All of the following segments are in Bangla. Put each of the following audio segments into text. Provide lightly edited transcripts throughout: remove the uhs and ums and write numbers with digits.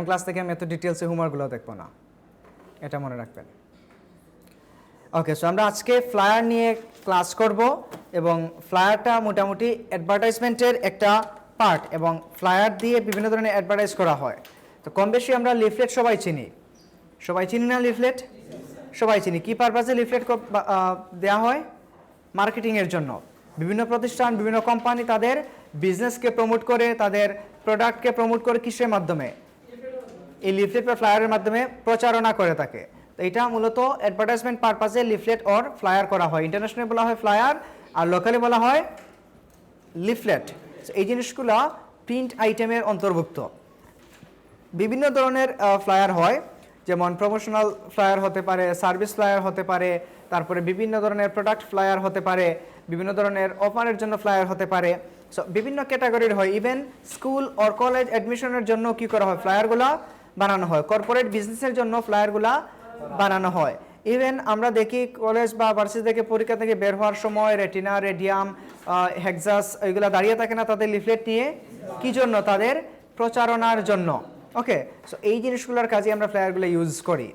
ক্লাস থেকে আমি এত ডিটেলসে হোমওয়ার্কগুলো দেখবো না, এটা মনে রাখবেন। ওকে, সো আমরা আজকে ফ্লায়ার নিয়ে ক্লাস করব এবং ফ্লায়ারটা মোটামুটি অ্যাডভার্টাইজমেন্টের একটা পার্ট এবং ফ্লায়ার দিয়ে বিভিন্ন ধরনের অ্যাডভার্টাইজ করা হয়। তো কম বেশি আমরা লিফলেট সবাই চিনি না? লিফলেট সবাই চিনি। কী পারপাসে লিফলেট দেওয়া হয়? মার্কেটিংয়ের জন্য। বিভিন্ন প্রতিষ্ঠান, বিভিন্ন কোম্পানি তাদের বিজনেসকে প্রমোট করে, তাদের প্রোডাক্টকে প্রমোট করে কিসের মাধ্যমে? এই লিফলেট বা ফ্লায়ারের মাধ্যমে প্রচারণা করে থাকে। তো এটা মূলত অ্যাডভার্টাইজমেন্ট পারপাসে লিফলেট অর ফ্লায়ার করা হয়। ইন্টারন্যাশনালি বলা হয় ফ্লায়ার আর লোকালি বলা হয় লিফলেট। এই জিনিসগুলো প্রিন্ট আইটেমের অন্তর্ভুক্ত। বিভিন্ন ধরনের ফ্লায়ার হয়, যেমন প্রমোশনাল ফ্লায়ার হতে পারে, সার্ভিস ফ্লায়ার হতে পারে, তারপরে বিভিন্ন ধরনের প্রোডাক্ট ফ্লায়ার হতে পারে, বিভিন্ন ধরনের অফারের জন্য ফ্লায়ার হতে পারে। সো বিভিন্ন ক্যাটাগরির হয়। ইভেন স্কুল অর কলেজ অ্যাডমিশনের জন্য কি করা হয়? ফ্লায়ারগুলো বানানো হয়। কর্পোরেট বিজনেসের জন্য ফ্লায়ারগুলো বানানো হয়। ইভেন আমরা দেখি কলেজ বা ভার্সিটি থেকে পরীক্ষা থেকে বের হওয়ার সময় রেটিনা, রেডিয়াম, হেক্সাস এগুলো দাঁড়িয়ে থাকে না তাদের লিফলেট নিয়ে? কি জন্য? তাদের প্রচারণার জন্য। ওকে, সো এই জিনিসগুলোর কাজে আমরা ফ্লায়ারগুলো ইউজ করি।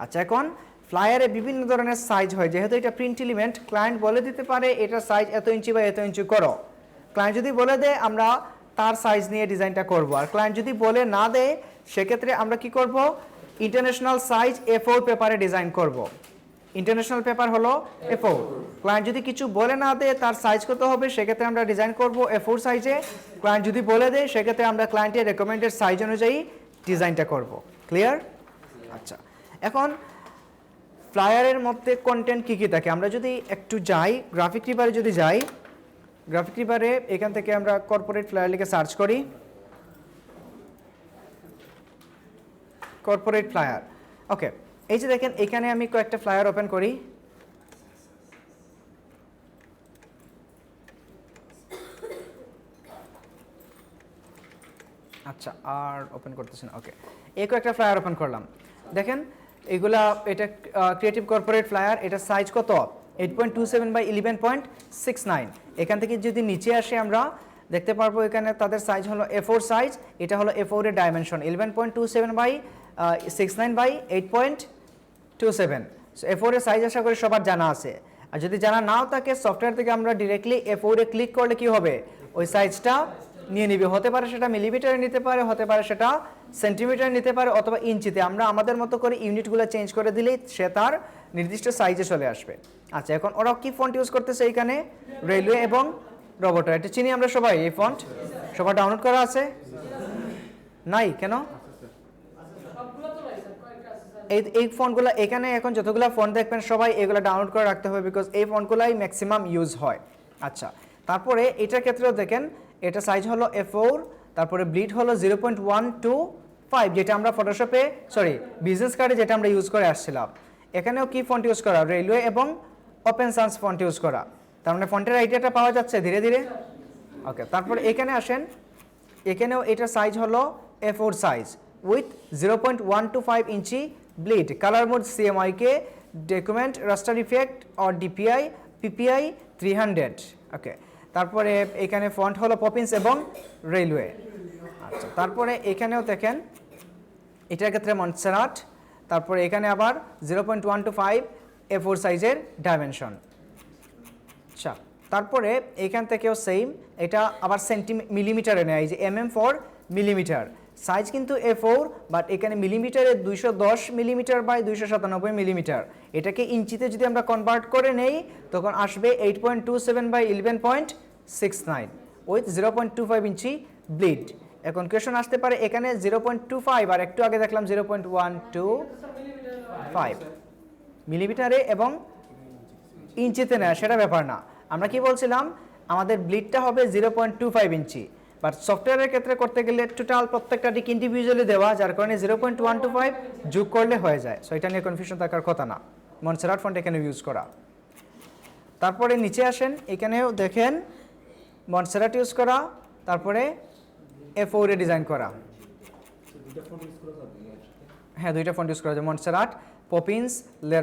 আচ্ছা, এখন ফ্লায়ারে বিভিন্ন ধরনের সাইজ হয়। যেহেতু এটা প্রিন্ট এলিমেন্ট, ক্লায়েন্ট বলে দিতে পারে এটার সাইজ এত ইঞ্চি বা এত ইঞ্চি করো। ক্লায়েন্ট যদি বলে দেয় আমরা তার সাইজ নিয়ে ডিজাইনটা করব। আর ক্লায়েন্ট যদি বলে না দেয় সেক্ষেত্রে আমরা কি করব? ইন্টারন্যাশনাল সাইজ A4 পেপারে ডিজাইন করব। ইন্টারন্যাশনাল পেপার হলো A4। ক্লায়েন্ট যদি কিছু বলে না দেয় তার সাইজ কত হবে, সেক্ষেত্রে আমরা ডিজাইন করব A4 সাইজে। ক্লায়েন্ট যদি বলে দেয় সেক্ষেত্রে আমরা ক্লায়েন্টের রেকমেন্ডেড সাইজ অনুযায়ী ডিজাইনটা করব। ক্লিয়ার? আচ্ছা, এখন ফ্লায়ারের মধ্যে কন্টেন্ট কী কী থাকে আমরা যদি একটু যাই, গ্রাফিক রিভারে যদি যাই, গ্রাফিক রিভারে এখান থেকে আমরা কর্পোরেট ফ্লায়ার লিখে সার্চ করি। Corporate flyer. ওকে, এই যে দেখেন এখানে আমি কয়েকটা ফ্লায়ার ওপেন করি। আচ্ছা, আর ওপেন করতেছি না। ওকে, এই কয়েকটা ফ্লায়ার ওপেন করলাম। দেখেন এগুলা, এটা ক্রিয়েটিভ কর্পোরেট ফ্লায়ার। এটা সাইজ কত? 8.27 বাই 11.69। এখান থেকে যদি নিচে আসে আমরা দেখতে পারবো এখানে তাদের সাইজ হলো A4 সাইজ। এটা হলো A4 এর dimension 11.27 by 69 by 8.27। So A4 এর সাইজ আশা করি সবার জানা আছে। আর যদি জানা নাও থাকে সফটওয়্যার থেকে আমরা ডিরেক্টলি A4 এ ক্লিক করলে কি হবে? ওই সাইজটা নিয়ে নিবে। হতে পারে সেটা মিলিমিটারে নিতে পারে, হতে পারে সেটা সেন্টিমিটার নিতে পারে, অথবা ইঞ্চিতে। আমরা আমাদের মতো করে ইউনিটগুলো চেঞ্জ করে দিলেই সে তার নির্দিষ্ট সাইজে চলে আসবে। আচ্ছা, এখন ওরা কি ফন্ট ইউজ করতেছে এখানে? রেলওয়ে এবং রোবোটার। এটা চিনি আমরা সবাই। এই ফন্ট সবার ডাউনলোড করা আছে? নাই কেন? এই ফন্টগুলো এখানে এখন যতগুলো ফন্ট দেখবেন সবাই এগুলো ডাউনলোড করে রাখতে হবে, বিকজ এই ফন্টগুলাই ম্যাক্সিমাম ইউজ হয়। আচ্ছা, তারপরে এটার ক্ষেত্রেও দেখেন এটা সাইজ হলো A4, তারপরে ব্লিড হলো 0.125, যেটা আমরা ফটোশপে বিজনেস কার্ডে যেটা আমরা ইউজ করে আসছিলাম। এখানেও কি ফন্ট ইউজ করা? রেলওয়ে এবং ওপেন সান্স ফন্ট ইউজ করা। তার মানে ফন্টের আইডিয়াটা পাওয়া যাচ্ছে ধীরে ধীরে। ওকে, তারপরে এখানে আসেন, এখানেও এটার সাইজ হলো A4 size with 0.125 inch bleed. Colour mode CMYK, document raster effect or DPI, PPI 300। ওকে, তারপরে এখানে ফন্ট হলো পপিন্স এবং রেলওয়ে। আচ্ছা, তারপরে এখানেও দেখেন এটার ক্ষেত্রে মন্টসেরাট। তারপরে এখানে আবার 0.125 A4 সাইজের ডাইমেনশন। আচ্ছা, তারপরে এখান থেকেও সেম, এটা আবার মিলিমিটারে নেয়। এই যে MM ফর মিলিমিটার। সাইজ কিন্তু A4, বাট এখানে মিলিমিটারে 210 মিলিমিটার বাই 297 মিলিমিটার। এটাকে ইঞ্চিতে যদি আমরা কনভার্ট করে নেই তখন আসবে 8.27 বাই 11.69 উইথ 0.25 ইঞ্চি ব্লিড। এখন কোয়েশন আসতে পারে এখানে 0.25 আর একটু আগে দেখলাম 0.125 মিলিমিটারে এবং ইঞ্চিতে নেয়, সেটা ব্যাপার না। আমরা কি বলছিলাম? আমাদের ব্লিডটা হবে 0.25 ইঞ্চি, বাট সফটওয়্যারের ক্ষেত্রে করতে গেলে টোটাল প্রত্যেকটা দিক ইন্ডিভিজুয়ালি দেওয়া, যার কারণে 0.125 যোগ করলে হয়ে যায়। সো এটা নিয়ে কনফিউশন থাকার কথা না। মনসেরাট ফন্ট এখানে ইউজ করা। তারপরে নিচে আসেন, এখানেও দেখেন মনসেরাট ইউজ করা, তারপরে A4 এ ডিজাইন করা। হ্যাঁ, দুইটা ফন্ট ইউজ করা যায়। মনসেরাট, পপিন্স,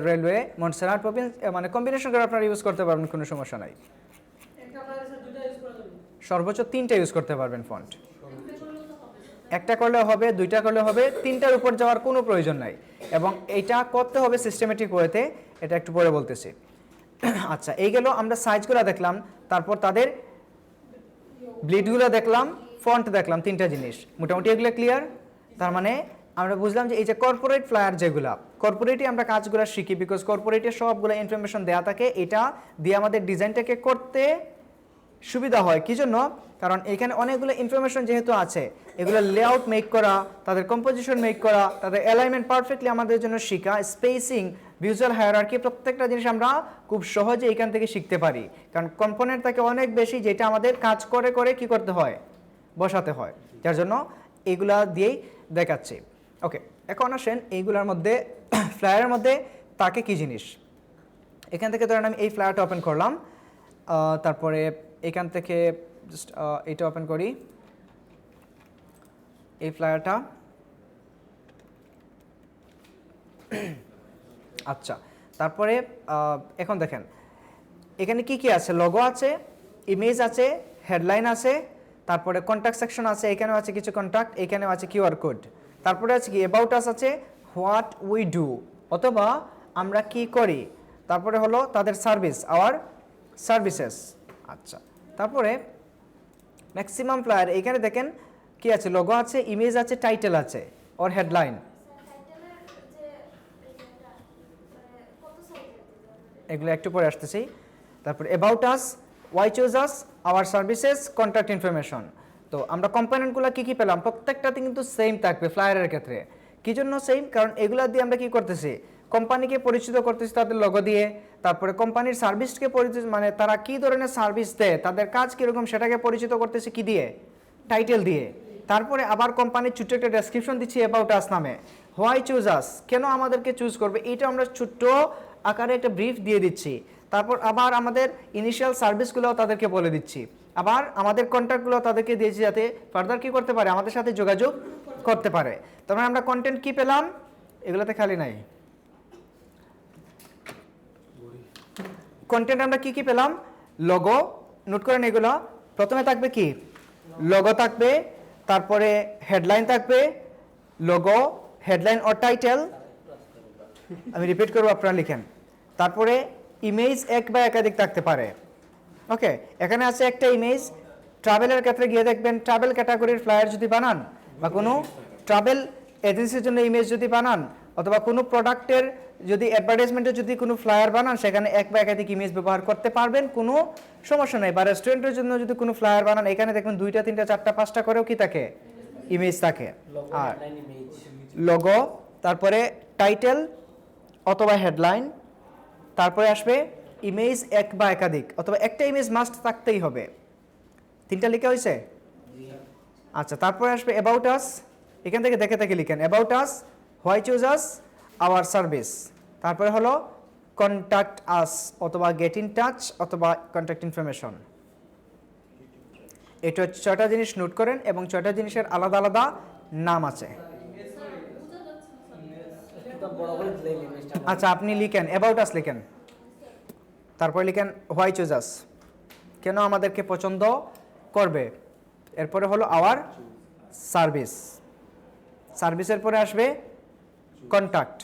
রেলওয়ে, মনসেরাট, পপিন্স, মানে কম্বিনেশন করে আপনারা ইউজ করতে পারবেন, কোনো সমস্যা নাই। সর্বোচ্চ 3টা ইউজ করতে পারবেন ফন্ট। একটা করলে হবে, দুইটা করলে হবে, তিনটার উপর যাওয়ার কোনো প্রয়োজন নাই এবং এটা করতে হবে সিস্টেমেটিক ওয়েতে, এটা একটু পরে বলতেছি। আচ্ছা, এই গেল আমরা সাইজগুলো দেখলাম, তারপর তাদের ব্লিডগুলো দেখলাম, ফন্ট দেখলাম, তিনটা জিনিস মোটামুটি এগুলো ক্লিয়ার। তার মানে আমরা বুঝলাম যে এই যে কর্পোরেট ফ্লায়ার যেগুলা, কর্পোরেটে আমরা কাজগুলো শিখি বিকজ কর্পোরেটে সবগুলো ইনফরমেশন দেওয়া থাকে, এটা দিয়ে আমাদের ডিজাইনটাকে করতে সুবিধা হয়। কি জন্য? কারণ এখানে অনেকগুলো ইনফরমেশন যেহেতু আছে, এগুলো লেআউট মেক করা, তাদের কম্পোজিশন মেক করা, তাদের অ্যালাইনমেন্ট পারফেক্টলি আমাদের জন্য শেখা, স্পেসিং, ভিজুয়াল হায়ারার্কি, প্রত্যেকটা জিনিস আমরা খুব সহজে এখান থেকে শিখতে পারি। কারণ কম্পোনেন্ট থাকে অনেক বেশি, যেটা আমাদের কাজ করে করে কি করতে হয়, বসাতে হয়, যার জন্য এগুলা দিয়েই দেখাচ্ছি। ওকে, এখন আসেন এইগুলোর মধ্যে ফ্লায়ারের মধ্যে তাকে কি জিনিস। এখান থেকে ধরেন আমি এই ফ্লায়ারটা ওপেন করলাম, তারপরে এখান থেকে জাস্ট এটা ওপেন করি, এই ফ্লায়ারটা। আচ্ছা, তারপরে এখন দেখেন এখানে কি কি আছে, লোগো আছে, ইমেজ আছে, হেডলাইন আছে, তারপরে কন্ট্যাক্ট সেকশন আছে, এখানেও আছে কিছু কন্ট্যাক্ট, এখানেও আছে কিউআর কোড, তারপরে আছে কি অ্যাবাউট আস আছে, হোয়াট উই ডু অথবা আমরা কি করি, তারপরে হলো তাদের সার্ভিস, আওয়ার সার্ভিসেস। আচ্ছা, তারপরে ম্যাক্সিমাম ফ্লায়ার এখানে দেখেন কি আছে, লোগো আছে, ইমেজ আছে, টাইটেল আছে, ওর হেডলাইন, এগুলো একটু পরে আসতেছি। তারপর about us, Y choose us, hour services, contact information. তো আমরা কম্পোনেন্টগুলো কি কি পেলাম, প্রত্যেকটাতে কিন্তু সেম থাকবে ফ্লায়ারের ক্ষেত্রে। কি জন্য সেম? কারণ এগুলা দিয়ে আমরা কি করতেছি, কোম্পানিকে পরিচিত করতেছি তাদের লোগো দিয়ে, তারপরে কোম্পানির সার্ভিসকে পরিচিত, মানে তারা কি ধরনের সার্ভিস দেয়, তাদের কাজ কীরকম সেটাকে পরিচিত করতেছি কি দিয়ে, টাইটেল দিয়ে। তারপরে আবার কোম্পানির ছোট্ট একটা ডেসক্রিপশন দিচ্ছি অ্যাবাউট আস নামে, হোয়াই চুজ আস, কেন আমাদেরকে চুজ করবে, এইটা আমরা ছোট্ট আকারে একটা ব্রিফ দিয়ে দিচ্ছি। তারপর আবার আমাদের ইনিশিয়াল সার্ভিসগুলোও তাদেরকে বলে দিচ্ছি, আবার আমাদের কন্ট্যাক্টগুলো তাদেরকে দিয়েছি যাতে ফার্দার কি করতে পারে, আমাদের সাথে যোগাযোগ করতে পারে। তার মানে আমরা কন্টেন্ট কি পেলাম, এগুলোতে খালি নাই, কন্টেন্ট আমরা কি কি পেলাম, লোগো, নোট করেন এগুলো, প্রথমে থাকবে কি, লোগো থাকবে, তারপরে হেডলাইন থাকবে, লোগো, হেডলাইন ও টাইটেল, আমি রিপিট করবো আপনারা লিখেন, তারপরে ইমেজ এক বা একাধিক থাকতে পারে। ওকে, এখানে আছে একটা ইমেজ, ট্রাভেলের ক্ষেত্রে গিয়ে দেখবেন ট্রাভেল ক্যাটাগরির ফ্লায়ার যদি বানান বা কোনো ট্রাভেল এজেন্সির জন্য ইমেজ যদি বানান অথবা কোনো প্রোডাক্টের যদি অ্যাডভার্টাইজমেন্টের যদি কোনো ফ্লায়ার বানান, সেখানে এক বা একাধিক ইমেজ ব্যবহার করতে পারবেন, কোনো সমস্যা নেই। বা রেস্টুরেন্টের জন্য যদি কোনো ফ্লায়ার বানান, এখানে দেখবেন 2টা 3টা 4টা 5টা করেও কি থাকে, ইমেজ থাকে। আর লোগো, তারপরে টাইটেল অথবা হেডলাইন, তারপরে আসবে ইমেজ এক বা একাধিক অথবা একটা ইমেজ মাস্ট থাকতেই হবে। 3টা লেখা হয়েছে? আচ্ছা, তারপরে আসবে অ্যাবাউট আস, এখান থেকে দেখে দেখে লিখেন about us, why choose us, our service, তারপরে হলো কন্ট্যাক্ট আস অথবা গেট ইন টাচ অথবা কন্ট্যাক্ট ইনফরমেশন। এটা 6টা জিনিস নোট করেন এবং 6টা জিনিসের আলাদা আলাদা নাম আছে। আচ্ছা, আপনি লিখেন অ্যাবাউট আস লিখেন, তারপরে লিখেন হোয়াই চুজ আস, কেন আমাদেরকে পছন্দ করবে, এরপরে হলো আওয়ার সার্ভিস, সার্ভিসের পরে আসবে কন্ট্যাক্ট,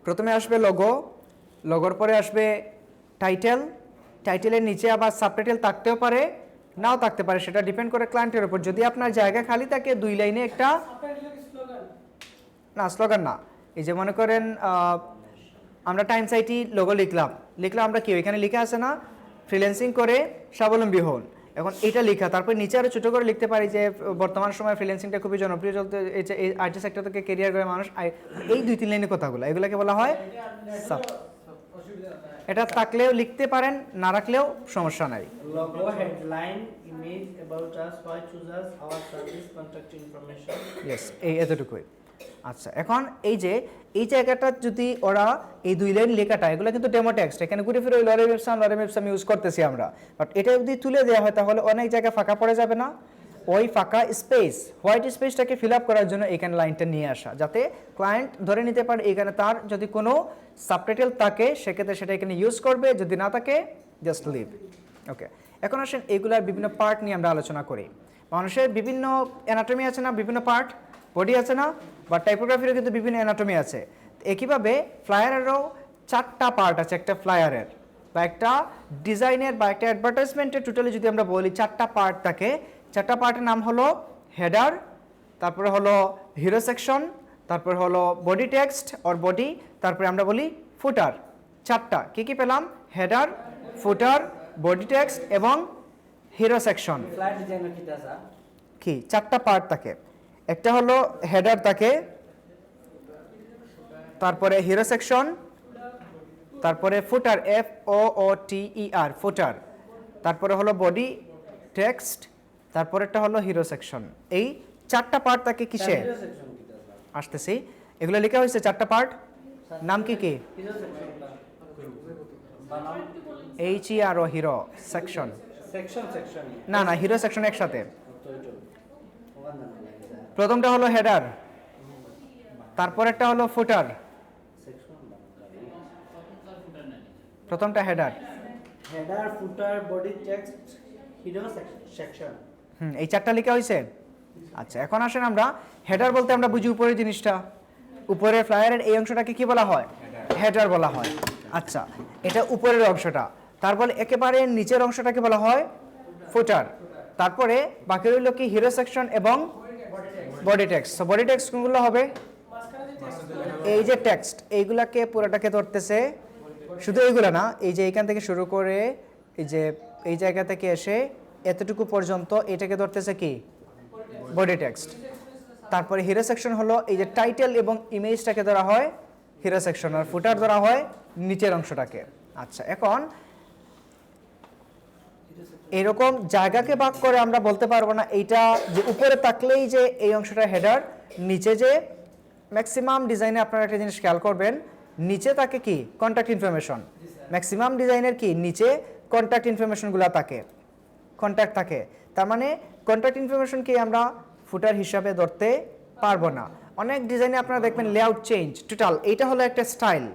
প্রথমে আসবে লোগো, লোগোর পরে আসবে টাইটেল, টাইটেলের নিচে আবার সাবটাইটেল থাকতেও পারে নাও থাকতে পারে, সেটা ডিপেন্ড করে ক্লায়েন্টের উপর। যদি আপনার জায়গা খালি থাকে 2 লাইনে একটা, না স্লোগান না, এই যে মনে করেন আমরা টাইমস আইটি লোগো লিখলাম আমরা কি এখানে লিখে আছে না, ফ্রিল্যান্সিং করে স্বাবলম্বী হন, এখন এটা লেখা, তারপর নিচে আরও ছোটো করে লিখতে পারি যে বর্তমান সময় ফ্রিল্যান্সিংটা খুবই জনপ্রিয় চলতে, এই আইটি সেক্টর থেকে কেরিয়ার করে মানুষ, এই 2-3 লাইনের কথাগুলো, এগুলোকে বলা হয় সাব। এটা থাকলেও লিখতে পারেন, না রাখলেও সমস্যা নাই। Logo, headline, image, about us, why choose us, our service, contact information. Yes, এই এতটুকুই। আচ্ছা, এখন এই যে এই জায়গাটা যদি ওরা এই 2 লাইন লেখাটা, এগুলো কিন্তু ডেমো টেক্সট, এখানে ঘুরে ফিরে ওই লরেম ইপসাম ইউজ করতেছি আমরা, বাট এটা যদি তুলে দেওয়া হয় তাহলে অনেক জায়গা ফাঁকা পড়ে যাবে না, ওই ফাঁকা স্পেস, হোয়াইট স্পেসটাকে ফিল আপ করার জন্য এখানে লাইনটা নিয়ে আসা, যাতে ক্লায়েন্ট ধরে নিতে পারে এখানে তার যদি কোনো সাবটাইটেল থাকে সেক্ষেত্রে সেটা এখানে ইউজ করবে, যদি না থাকে জাস্ট লিভ। ওকে, এখন আসেন এগুলার বিভিন্ন পার্ট নিয়ে আমরা আলোচনা করি। মানুষের বিভিন্ন অ্যানাটমি আছে না, বিভিন্ন পার্ট বডি আছে না, বা টাইপোগ্রাফিরও কিন্তু বিভিন্ন অ্যানাটমি আছে। একইভাবে ফ্লায়ারেরও 4টা পার্ট আছে একটা ফ্লায়ারের, বা একটা ডিজাইনের বা একটা অ্যাডভার্টাইজমেন্টের টোটালি যদি আমরা বলি 4টা পার্ট থাকে। 4টা পার্টের নাম হলো হেডার, তারপরে হলো হিরো সেকশন, তারপর হলো বডি টেক্সট অর বডি, তারপরে আমরা বলি ফুটার। 4টা কি কি পেলাম? হেডার, ফুটার, বডি টেক্সট এবং হিরো সেকশন। ফ্লায়ার ডিজাইনার কি দাসা কি 4টা পার্ট থাকে। একটা হলো হেডার থাকে, তারপরে হিরো সেকশন, তারপরে ফুটার FOOTER ফুটার, তারপরে হলো বডি টেক্সট, তারপরেরটা হলো হিরো সেকশন। এই 4টা পার্ট থাকে কিসে? হিরো সেকশন কি দাসা আসতেছি, এগুলো লেখা হয়েছে 4টা পার্ট। নাম কি কি? হিরো সেকশনটা বানাও HERO hero section. Section section না না, হিরো সেকশন একসাথে। তো এটা ওখান না প্রথমটা হলো হেডার, তারপরেরটা হলো ফুটার। সেকশন প্রথমটা হেডার। হেডার ফুটার বডি টেক্সট হিরো সেকশন এই 4টা লেখা হয়েছে। আচ্ছা, এখন আসেন আমরা হেডার বলতে আমরা বুঝি উপরের জিনিসটা, উপরের ফ্লায়ারের এই অংশটাকে কি বলা হয়? হেডার বলা হয়। আচ্ছা, এটা উপরের অংশটা। তারপরে একেবারে নিচের অংশটাকে বলা হয় ফুটার। তারপরে বাকি রইল কি? হিরো সেকশন এবং body text. So body text কোনগুলো হবে? এই যে টেক্সট, এইগুলাকে পুরোটাকে ধরতেছে, শুধু এইগুলা না, এই যে এইখান থেকে শুরু করে এই যে এই জায়গা থেকে এসে এতটুকু পর্যন্ত এটাকে ধরতেছে কি? Body text. তারপরে হিরো সেকশন হলো এই যে টাইটেল এবং ইমেজটাকে ধরা হয় হিরো সেকশন, আর ফুটার ধরা হয় নিচের অংশটাকে। আচ্ছা, এখন এরকম জায়গাকে ভাগ করে আমরা বলতে পারবো না এইটা যে উপরে থাকলেই যে এই অংশটা হেডার, নিচে যে ম্যাক্সিমাম ডিজাইনে আপনারা একটা জিনিস খেয়াল করবেন, নিচে থাকে কি? Contact information. ম্যাক্সিমাম ডিজাইনের কি নিচে কন্ট্যাক্ট ইনফরমেশনগুলো থাকে, কন্ট্যাক্ট থাকে। তার মানে কন্ট্যাক্ট ইনফরমেশনকে আমরা ফুটার হিসাবে ধরতে পারবো না। অনেক ডিজাইনে আপনারা দেখবেন লেআউট চেঞ্জ টোটাল। এইটা হলো একটা স্টাইল।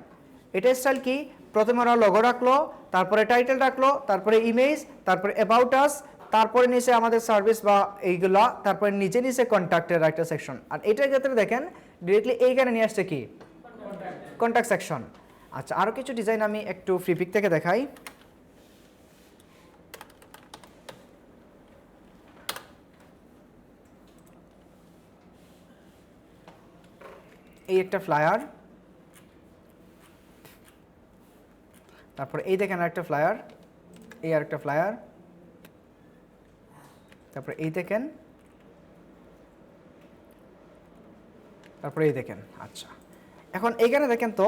এটা স্টাইল কি? প্রথমে ওরা লোগো রাখলো, তারপরে টাইটেল রাখলো, তারপরে ইমেজ, তারপরে অ্যাবাউট আস, তারপরে নিচে আমাদের সার্ভিস বা এইগুলা, তারপরে নিচে নিচে কন্ট্যাক্টের একটা সেকশন। আর এইটার ক্ষেত্রে দেখেন ডিরেক্টলি এইখানে নিয়ে আসছে কি? Contact section. আচ্ছা, আরও কিছু ডিজাইন আমি একটু ফ্রি পিক থেকে দেখাই। এই একটা ফ্লায়ার, তারপরে এই দেখেন আরেকটা ফ্লায়ার, এই আরেকটা ফ্লায়ার, তারপরে এই দেখেন, তারপরে এই দেখেন। আচ্ছা, এখন এইখানে দেখেন তো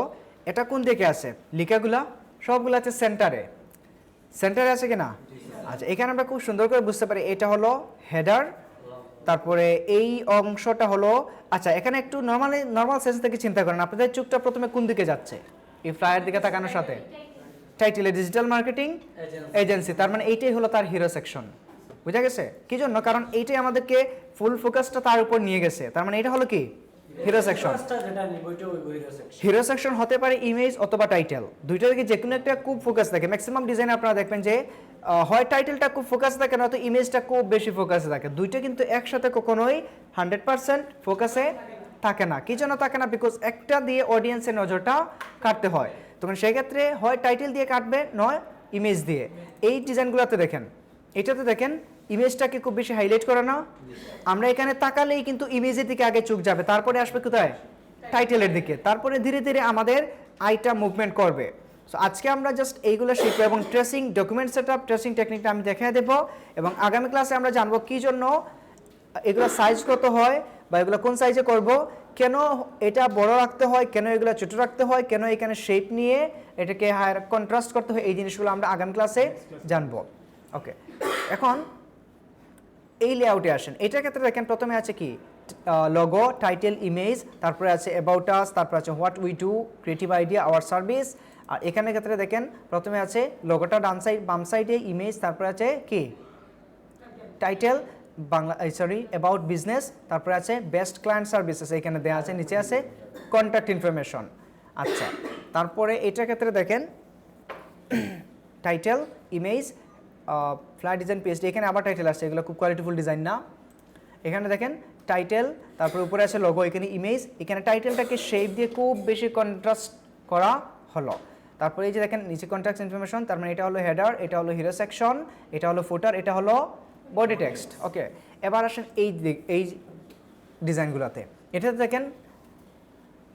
এটা কোন দিকে আছে? লিখাগুলা সবগুলো আছে সেন্টারে। সেন্টারে আছে কিনা? আচ্ছা, এখানে আমরা খুব সুন্দর করে বুঝতে পারি এটা হলো হেডার, তারপরে এই অংশটা হলো, আচ্ছা এখানে একটু নর্মাল সেন্স থেকে চিন্তা করেন, আপনাদের চোখটা প্রথমে কোন দিকে যাচ্ছে? এই ফ্লায়ার দিকে তাকানোর সাথে টাইটেলে ডিজিটাল মার্কেটিং এজেন্সি, তার মানে এইটাই হলো তার হিরো সেকশন। বুঝা গেছে? কি জন্য? কারণ এইটাই আমাদেরকে ফুল ফোকাসটা তার উপর নিয়ে গেছে, তার মানে এটা হলো কি? Hero section. হিরো সেকশন হতে পারে ইমেজ অথবা টাইটেল, দুইটা থেকে যে কোনো একটা খুব ফোকাস থাকে। ম্যাক্সিমাম ডিজাইনে আপনারা দেখবেন যে হয় টাইটেলটা খুব ফোকাস থাকে, নয়তো ইমেজটা খুব বেশি ফোকাসে থাকে। দুইটা কিন্তু একসাথে কখনোই 100% ফোকাসে থাকে না। কি জন্য থাকে না? বিকজ একটা দিয়ে অডিয়েন্সের নজরটা কাটতে হয়, তখন সেই ক্ষেত্রে হয় টাইটেল দিয়ে কাটবে, নয় ইমেজ দিয়ে। এই ডিজাইনগুলোতে দেখেন, এটাতে দেখেন ইমেজটাকে খুব বেশি হাইলাইট করে না। আমরা এখানে তাকালেই কিন্তু ইমেজের দিকে আগে চোখ যাবে, তারপরে আসবে কোথায়? টাইটেলের দিকে, তারপরে ধীরে ধীরে আমাদের আইটা মুভমেন্ট করবে। সো আজকে আমরা জাস্ট এইগুলো শিখবো এবং ট্রেসিং, ডকুমেন্ট সেটআপ, ট্রেসিং টেকনিকটা আমি দেখিয়ে দেবো, এবং আগামী ক্লাসে আমরা জানবো কি জন্য এগুলো সাইজ কত হয়, বা এগুলো কোন সাইজে করব, কেন এটা বড় রাখতে হয়, কেন এগুলো ছোট রাখতে হয়, কেন এখানে শেপ নিয়ে এটাকে হায়ার কন্ট্রাস্ট করতে হয়, এই জিনিসগুলো আমরা আগামী ক্লাসে জানবো। ওকে, এখন এই লেআউটে আসেন। এটার ক্ষেত্রে দেখেন প্রথমে আছে কি? লোগো, টাইটেল, ইমেজ, তারপরে আছে অ্যাবাউট আস, তারপরে আছে what we do, creative idea, our service. আর এখানের ক্ষেত্রে দেখেন প্রথমে আছে লোগোটা ডান সাইড, বাম সাইডে ইমেজ, তারপরে আছে কি? টাইটেল, বাংলা অ্যাবাউট বিজনেস, তারপরে আছে বেস্ট ক্লায়েন্ট সার্ভিসেস, এখানে দেওয়া আছে, নিচে আছে কন্ট্যাক্ট ইনফরমেশন। আচ্ছা, তারপরে এটার ক্ষেত্রে দেখেন title, image, flat design PhD, এখানে আবার টাইটেল আসছে, এগুলো খুব কোয়ালিটিফুল ডিজাইন না। এখানে দেখেন টাইটেল, তারপর উপরে আছে লোগো, এখানে ইমেজ, এখানে টাইটেলটাকে শেপ দিয়ে খুব বেশি কন্ট্রাস্ট করা হলো। তারপরে এই যে দেখেন নিচে কন্ট্যাক্ট ইনফরমেশন, তার মানে এটা হলো হেডার, এটা হলো হিরো সেকশন, এটা হলো ফুটার, এটা হলো বডি টেক্সট। ওকে, এবার আসেন এই ডিজাইনগুলোতে। এটাতে দেখেন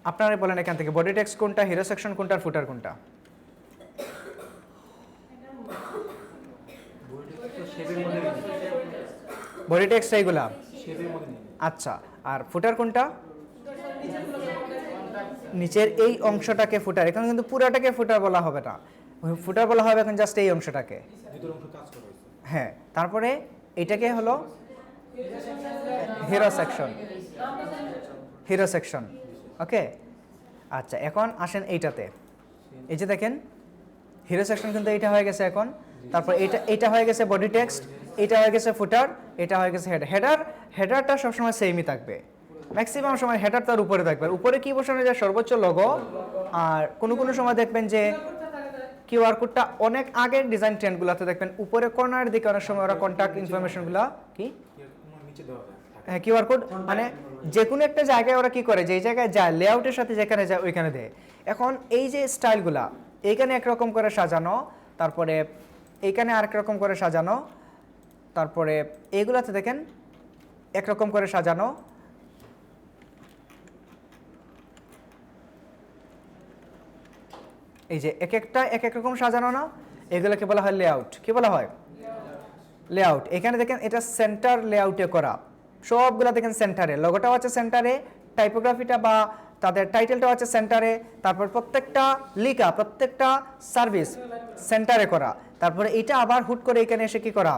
আপনারা বলেন এখান থেকে বডি টেক্সট কোনটা, হিরো সেকশন কোনটা, ফুটার কোনটা? বডি টেক্সট এইগুলা, আচ্ছা। আর ফুটার কোনটা? নিচের এই অংশটাকে ফুটার, এখানে কিন্তু পুরাটাকে ফুটার বলা হবে না, ফুটার বলা হবে এখন জাস্ট এই অংশটাকে। হ্যাঁ, তারপরে এটাকে হলো হিরো সেকশন, হিরো সেকশন। ওকে, আচ্ছা এখন আসেন এইটাতে। এই যে দেখেন হিরো সেকশন কিন্তু এইটা হয়ে গেছে এখন। তারপর এটা হয়ে গেছে বডি টেক্সট, এটা হয়ে গেছে ফুটার, এটা হয়ে গেছে হেডার। হেডারটা সবসময় সেমই থাকবে, ম্যাক্সিমাম সময় হেডার তার উপরে থাকবে। উপরে কি বসানো যায়? সর্বোচ্চ লোগো। আর কোনো কোনো সময় দেখবেন যে কিউআর কোডটা অনেক আগের ডিজাইন ট্রেন্ডগুলোতে দেখবেন উপরে কর্নারের দিকে অনেক সময় ওরা কন্ট্যাক্ট ইনফরমেশনগুলো কি, হ্যাঁ কিউআর কোড মানে যে কোনো একটা জায়গায় ওরা কি করে, যেই জায়গায় যায় লেআউটের সাথে যেখানে যায় ওইখানে দেয়। এখন এই যে স্টাইলগুলা এইখানে একরকম করে সাজানো, তারপরে এইখানে আরেক রকম করে সাজানো, তারপরে এইগুলাতে দেখেন একরকম করে সাজানো। এই যে এক একটা এক এক রকম সাজানো না, এগুলোকে বলা হয় লেআউট। কি বলা হয়? লেআউট। এখানে দেখেন এটা সেন্টার লেআউটে করা, সবগুলা দেখেন সেন্টারে, লোগোটাও আছে সেন্টারে, টাইপোগ্রাফিটা বা তাদের টাইটেলটাও আছে সেন্টারে, তারপর প্রত্যেকটা লিখা, প্রত্যেকটা সার্ভিস সেন্টারে করা। তারপরে এটা আবার হুট করে এখানে এসে কি করা,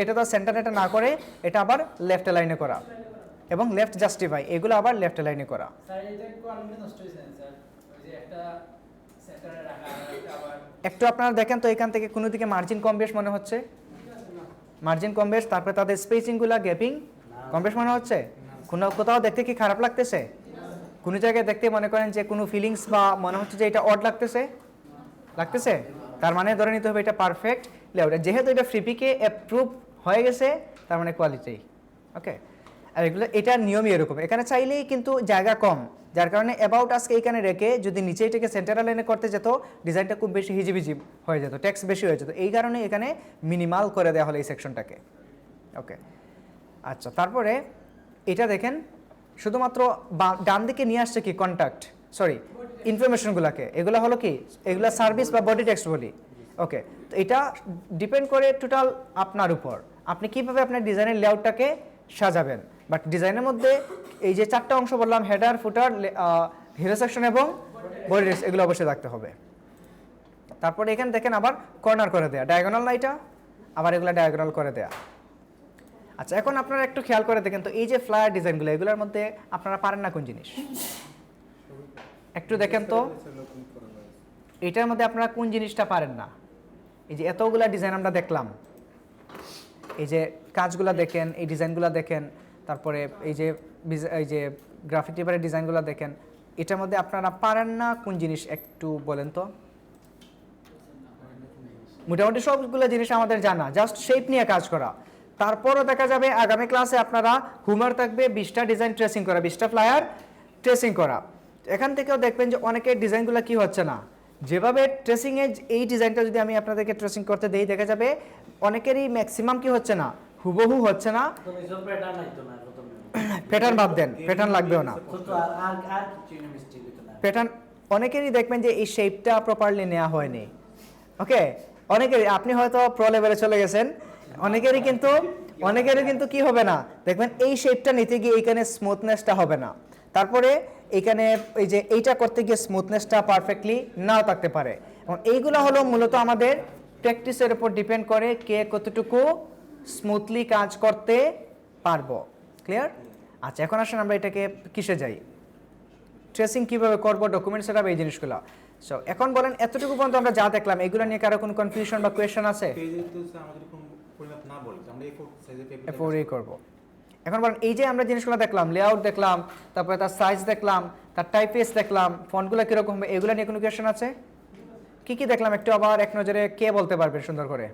এটা তো সেন্টারে এটা না করে এটা আবার লেফট লাইনে করা এবং লেফট জাস্টিফাই, এগুলো আবার লেফট লাইনে করা। একটু আপনারা দেখেন তো এখান থেকে কোনো দিকে মার্জিন কম বেশ মনে হচ্ছে? মার্জিন কম বেশ, তারপরে তাদের স্পেসিংগুলো গ্যাপিং কম বেশ মনে হচ্ছে? কোথাও দেখতে কি খারাপ লাগতেছে? কোনো জায়গায় দেখতে মনে করেন যে কোনো ফিলিংস বা মনে হচ্ছে যে এটা অড লাগতেছে? তার মানে ধরে নিতে হবে এটা পারফেক্ট লেআউট। যেহেতু এটা ফ্রিপিকে অ্যাপ্রুভ হয়ে গেছে তার মানে কোয়ালিটি। ওকে, আর এগুলো এটার নিয়মই এরকম, এখানে চাইলেই কিন্তু জায়গা কম, যার কারণে অ্যাবাউট আজকে এইখানে রেখে যদি নিচে এটাকে সেন্টার লাইনে করতে যেত ডিজাইনটা খুব বেশি হিজিবিজি হয়ে যেত, ট্যাক্স বেশি হয়ে যেত। এই কারণে এখানে মিনিমাল করে দেওয়া হলো এই সেকশনটাকে। ওকে, আচ্ছা তারপরে এটা দেখেন শুধুমাত্র ডান দিকে নিয়ে আসছে কি ইনফরমেশনগুলোকে, এগুলো হলো কি, এগুলো সার্ভিস বা বডি টেক্সট বলি। ওকে, তো এটা ডিপেন্ড করে টোটাল আপনার উপর, আপনি কিভাবে আপনার ডিজাইনের লেআউটটাকে সাজাবেন। বাট ডিজাইনের মধ্যে এই যে চারটা অংশ বললাম, হেডার, ফুটার, হিরো সেকশন এবং বডি টেক্সট, এগুলো অবশ্যই থাকতে হবে। তারপরে এখানে দেখেন আবার কর্নার করে দেয়া, ডায়াগোনাল না এটা, আবার এগুলো ডায়াগোনাল করে দেয়া। আচ্ছা এখন আপনারা একটু খেয়াল করে দেখেন তো এই যে ফ্লায়ার ডিজাইনগুলো, এগুলোর মধ্যে আপনারা পারেন না কোন জিনিস? একটু দেখেন তো এটার মধ্যে আপনারা কোন জিনিসটা পারেন না? এই যে এতগুলা ডিজাইন আমরা দেখলাম, এই যে কাজগুলো দেখেন, এই ডিজাইনগুলো দেখেন, তারপরে এই যে গ্রাফিক টিপারের ডিজাইনগুলো দেখেন, এটার মধ্যে আপনারা পারেন না কোন জিনিস একটু বলেন তো? মোটামুটি সবগুলো জিনিস আমাদের জানা, জাস্ট শেপ নিয়ে কাজ করা। তারপরও দেখা যাবে আগামী ক্লাসে আপনারা হোমওয়ার্ক থাকবে 20টা ডিজাইন ট্রেসিং করা, 20টা ফ্লায়ার ট্রেসিং করা। এখান থেকেও দেখবেন যে অনেকের ডিজাইনগুলো কি হচ্ছে না, যেভাবে ট্রেসিংয়ে এই ডিজাইনটা যদি আমি আপনাদেরকে ট্রেসিং করতে দেই দেখা যাবে অনেকেরই ম্যাক্সিমাম কি হচ্ছে না, হুবহু হচ্ছে না। প্যাটার্ন বাদ দেন, প্যাটার্ন লাগবেও না, প্যাটার্ন অনেকেরই দেখবেন যে এই শেপটা প্রপারলি নেওয়া হয়নি। ওকে, অনেকেরই, আপনি হয়তো প্রো লেভেলে চলে গেছেন, অনেকেরই কিন্তু কি হবে না, দেখবেন এই শেপটা নিতে গিয়ে এইখানে স্মুথনেসটা হবে না, তারপরে এখানে এই যে এইটা করতে গিয়ে স্মুথনেসটা পারফেক্টলি নাও থাকতে পারে। এবং এইগুলো হলো মূলত আমাদের প্র্যাকটিসের উপর ডিপেন্ড করে কে কতটুকু স্মুথলি কাজ করতে পারবো। ক্লিয়ার? আচ্ছা এখন আসেন আমরা এটাকে কিসে যাই, ট্রেসিং কিভাবে করব, ডকুমেন্ট সেটআপ, এই জিনিসগুলো। সো এখন বলেন এতটুকু পর্যন্ত আমরা যা দেখলাম এগুলো নিয়ে কারো কোনো কনফিউশন বা কোয়েশ্চেন আছে? এফোরই করব। এখন বলেন এই যে আমরা জিনিসগুলো দেখলাম, লেআউট দেখলাম, তারপরে তার সাইজ দেখলাম, তার টাইপেস দেখলাম, ফন্টগুলো কীরকম হবে, এগুলো নিয়ে কোনো কোয়েশ্চেন আছে? কি কি দেখলাম একটু আবার এক নজরে কে বলতে পারবেন সুন্দর করে?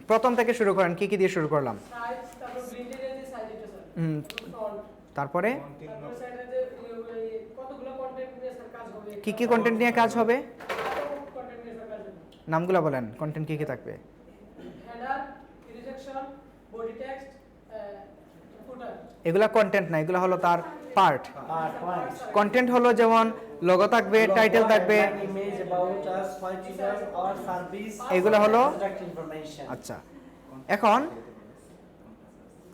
প্রথম থেকে শুরু করেন, কি কি দিয়ে শুরু করলাম? সাইজ, তারপর ব্লিন্ডের যে সাইজ এটা স্যার, হুম, ফ্রন্ট, তারপরে তারপর সাইডে যে কতগুলো কন্টেন্ট নিয়ে স্যার কাজ হবে, কি কি কন্টেন্ট নিয়ে কাজ হবে? কন্টেন্ট নিয়ে স্যার কাজ হবে, নামগুলো বলেন, কন্টেন্ট কি কি থাকবে? হেডার, রিজেকশন, বডি টেক্সট, ফুটার। এগুলা কন্টেন্ট না, এগুলো হলো তার পার্ট। points. কন্টেন্ট হলো যেমন লোগো থাকবে, টাইটেল থাকবে। Headline image about us, why choose us, our service. এগুলো হলো Contact information. আচ্ছা। এখন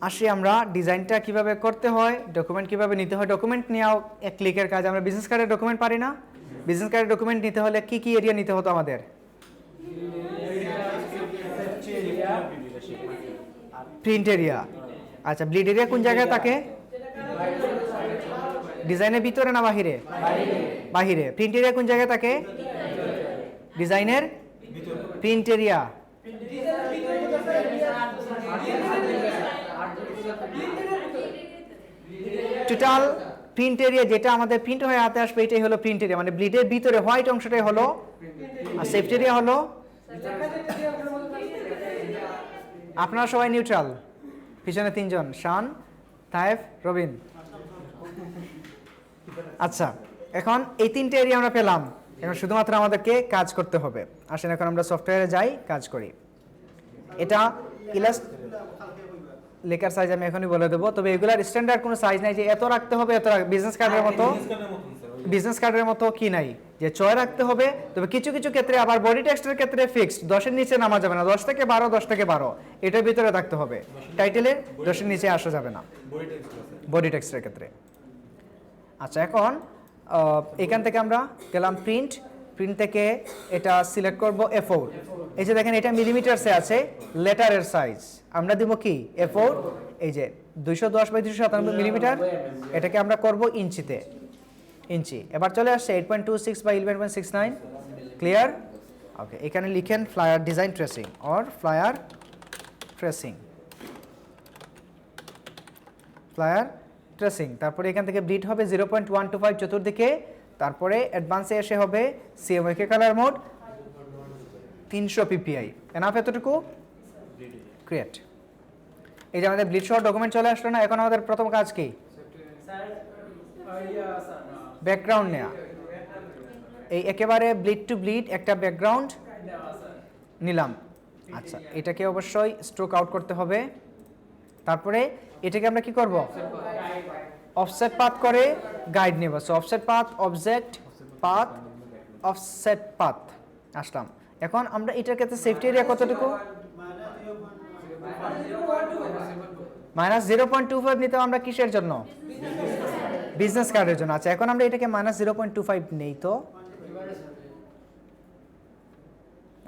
আসি আমরা ডিজাইনটা কিভাবে করতে হয়, ডকুমেন্ট কিভাবে নিতে হয়। ডকুমেন্ট নেওয়াও এক ক্লিকের কাজ। আমরা বিজনেস কার্ডের ডকুমেন্ট পারি না? বিজনেস কার্ডের ডকুমেন্ট নিতে হলে কি কি এরিয়া নিতে হতো আমাদের? Print area. আচ্ছা, ব্লিড এরিয়া কোন জায়গায় থাকে? ডিজাইনের ভিতরে না বাহিরে? বাহিরে। প্রিন্ট এরিয়া কোন জায়গায় থাকে? ডিজাইনের print area. Total print area যেটা আমাদের প্রিন্ট হয়ে হাতে আসবে এটাই হলো প্রিন্ট এরিয়া, মানে ব্লিডের ভিতরে হোয়াইট অংশটাই হলো, আর সেফটি এরিয়া হলো। আপনারা সবাই নিউট্রাল, পিছনে তিনজন, শান, তায়েফ, রবিন। আচ্ছা, এখন এই তিনটে এরিয়া আমরা পেলাম, এখন শুধুমাত্র আমাদেরকে কাজ করতে হবে। আসেন এখন আমরা সফটওয়্যারে যাই, কাজ করি। এটা লেখার সাইজ আমি এখনই বলে দেবো, তবে এগুলার স্ট্যান্ডার্ড কোনো সাইজ নাই যে এত রাখতে হবে, এত বিজনেস কার্ডের মতো। বিজনেস কার্ডের মতো কি নাই যে 6 রাখতে হবে, তবে কিছু কিছু ক্ষেত্রে আবার বডি টেক্সটের ক্ষেত্রে ফিক্সড 10-এর নিচে নামা যাবে না, 10 থেকে 12, 10 থেকে 12 এটার ভিতরে থাকতে হবে। টাইটেলের 10-এর নিচে আসা যাবে না বডি টেক্সটের ক্ষেত্রে। আচ্ছা, এখন এখান থেকে আমরা গেলাম প্রিন্ট থেকে এটা সিলেক্ট করব A4। এই যে দেখেন এটা মিলিমিটারসে আছে, লেটারের সাইজ আমরা দিব কি A4, এই যে 210/297 মিলিমিটার, এটাকে আমরা করব ইঞ্চিতে, ইঞ্চি। এবার চলে আসছে 8.26/11.69, ক্লিয়ার? ওকে, এখানে লিখেন flyer design tracing or flyer tracing, flyer tracing. তারপরে এখান থেকে ব্লিড হবে 0.125 চতুর্দিকে, তারপরে অ্যাডভান্সে এসে হবে CMYK colour mode 300 PPI। Enough এতটুকু? ক্রিয়েট। এই যে আমাদের ব্লিড সহ ডকুমেন্ট চলে আসলো না। এখন আমাদের প্রথম কাজ কি? ব্যাকগ্রাউন্ড নেওয়া। এই একেবারে ব্লিড টু ব্লিড একটা ব্যাকগ্রাউন্ড নিলাম। আচ্ছা, এটাকে অবশ্যই স্ট্রোক আউট করতে হবে। তারপরে এটাকে আমরা কি করব? অফসেট পাথ করে গাইড নেব। So offset path, object path, offset path আসলাম। এখন আমরা এটার ক্ষেত্রে সেফটি এরিয়া কতটুকু? -0.25 নিতে আমরা কিসের জন্য? বিজনেস কার্ডের জন্য। আচ্ছা, এখন আমরা এটাকে -0.25 নেই তো।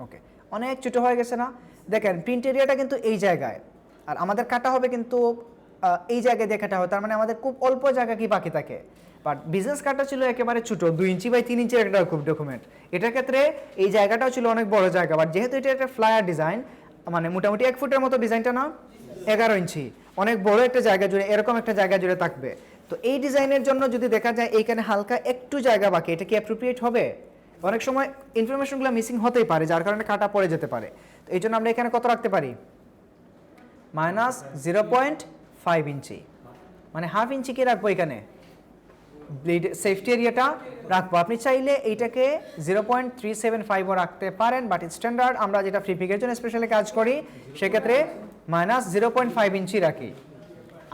ওকে, অনেক ছোট হয়ে গেছে না? দেখেন প্রিন্ট এরিয়াটা কিন্তু এই জায়গায়, আর আমাদের কাটা হবে কিন্তু এই জায়গায় দিয়ে কাটা হয়, তার মানে আমাদের খুব অল্প জায়গা কি বাকি থাকে। বাট বিজনেস কার্ডটা ছিল একেবারে ছোট, 2 ইঞ্চি বাই 3 ইঞ্চির একটা খুব ডকুমেন্ট। এটার ক্ষেত্রে এই জায়গাটাও ছিল অনেক বড় জায়গা, বাট যেহেতু এটা একটা ফ্লায়ার ডিজাইন, মানে মোটামুটি 1 ফুটের মতো ডিজাইনটা না, 11 ইঞ্চি, অনেক বড় একটা জায়গা জুড়ে, এরকম একটা জায়গা জুড়ে থাকবে। তো এই ডিজাইনের জন্য যদি দেখা যায় এইখানে হালকা একটু জায়গা বাকি, এটা কি অ্যাপ্রোপ্রিয়েট হবে? অনেক সময় ইনফরমেশনগুলো মিসিং হতেই পারে, যার কারণে কাটা পড়ে যেতে পারে। তো এই জন্য আমরা এখানে কত রাখতে পারি? -0.5 ইঞ্চি, মানে হাফ ইঞ্চি কি রাখবো এখানে? ব্লিড সেফটি এরিয়াটা রাখবো। আপনি চাইলে এইটাকে 0.375ও রাখতে পারেন, বাট স্ট্যান্ডার্ড আমরা যেটা ফ্রি পিকের জন্য স্পেশালি কাজ করি সেক্ষেত্রে -0.5 ইঞ্চি রাখি।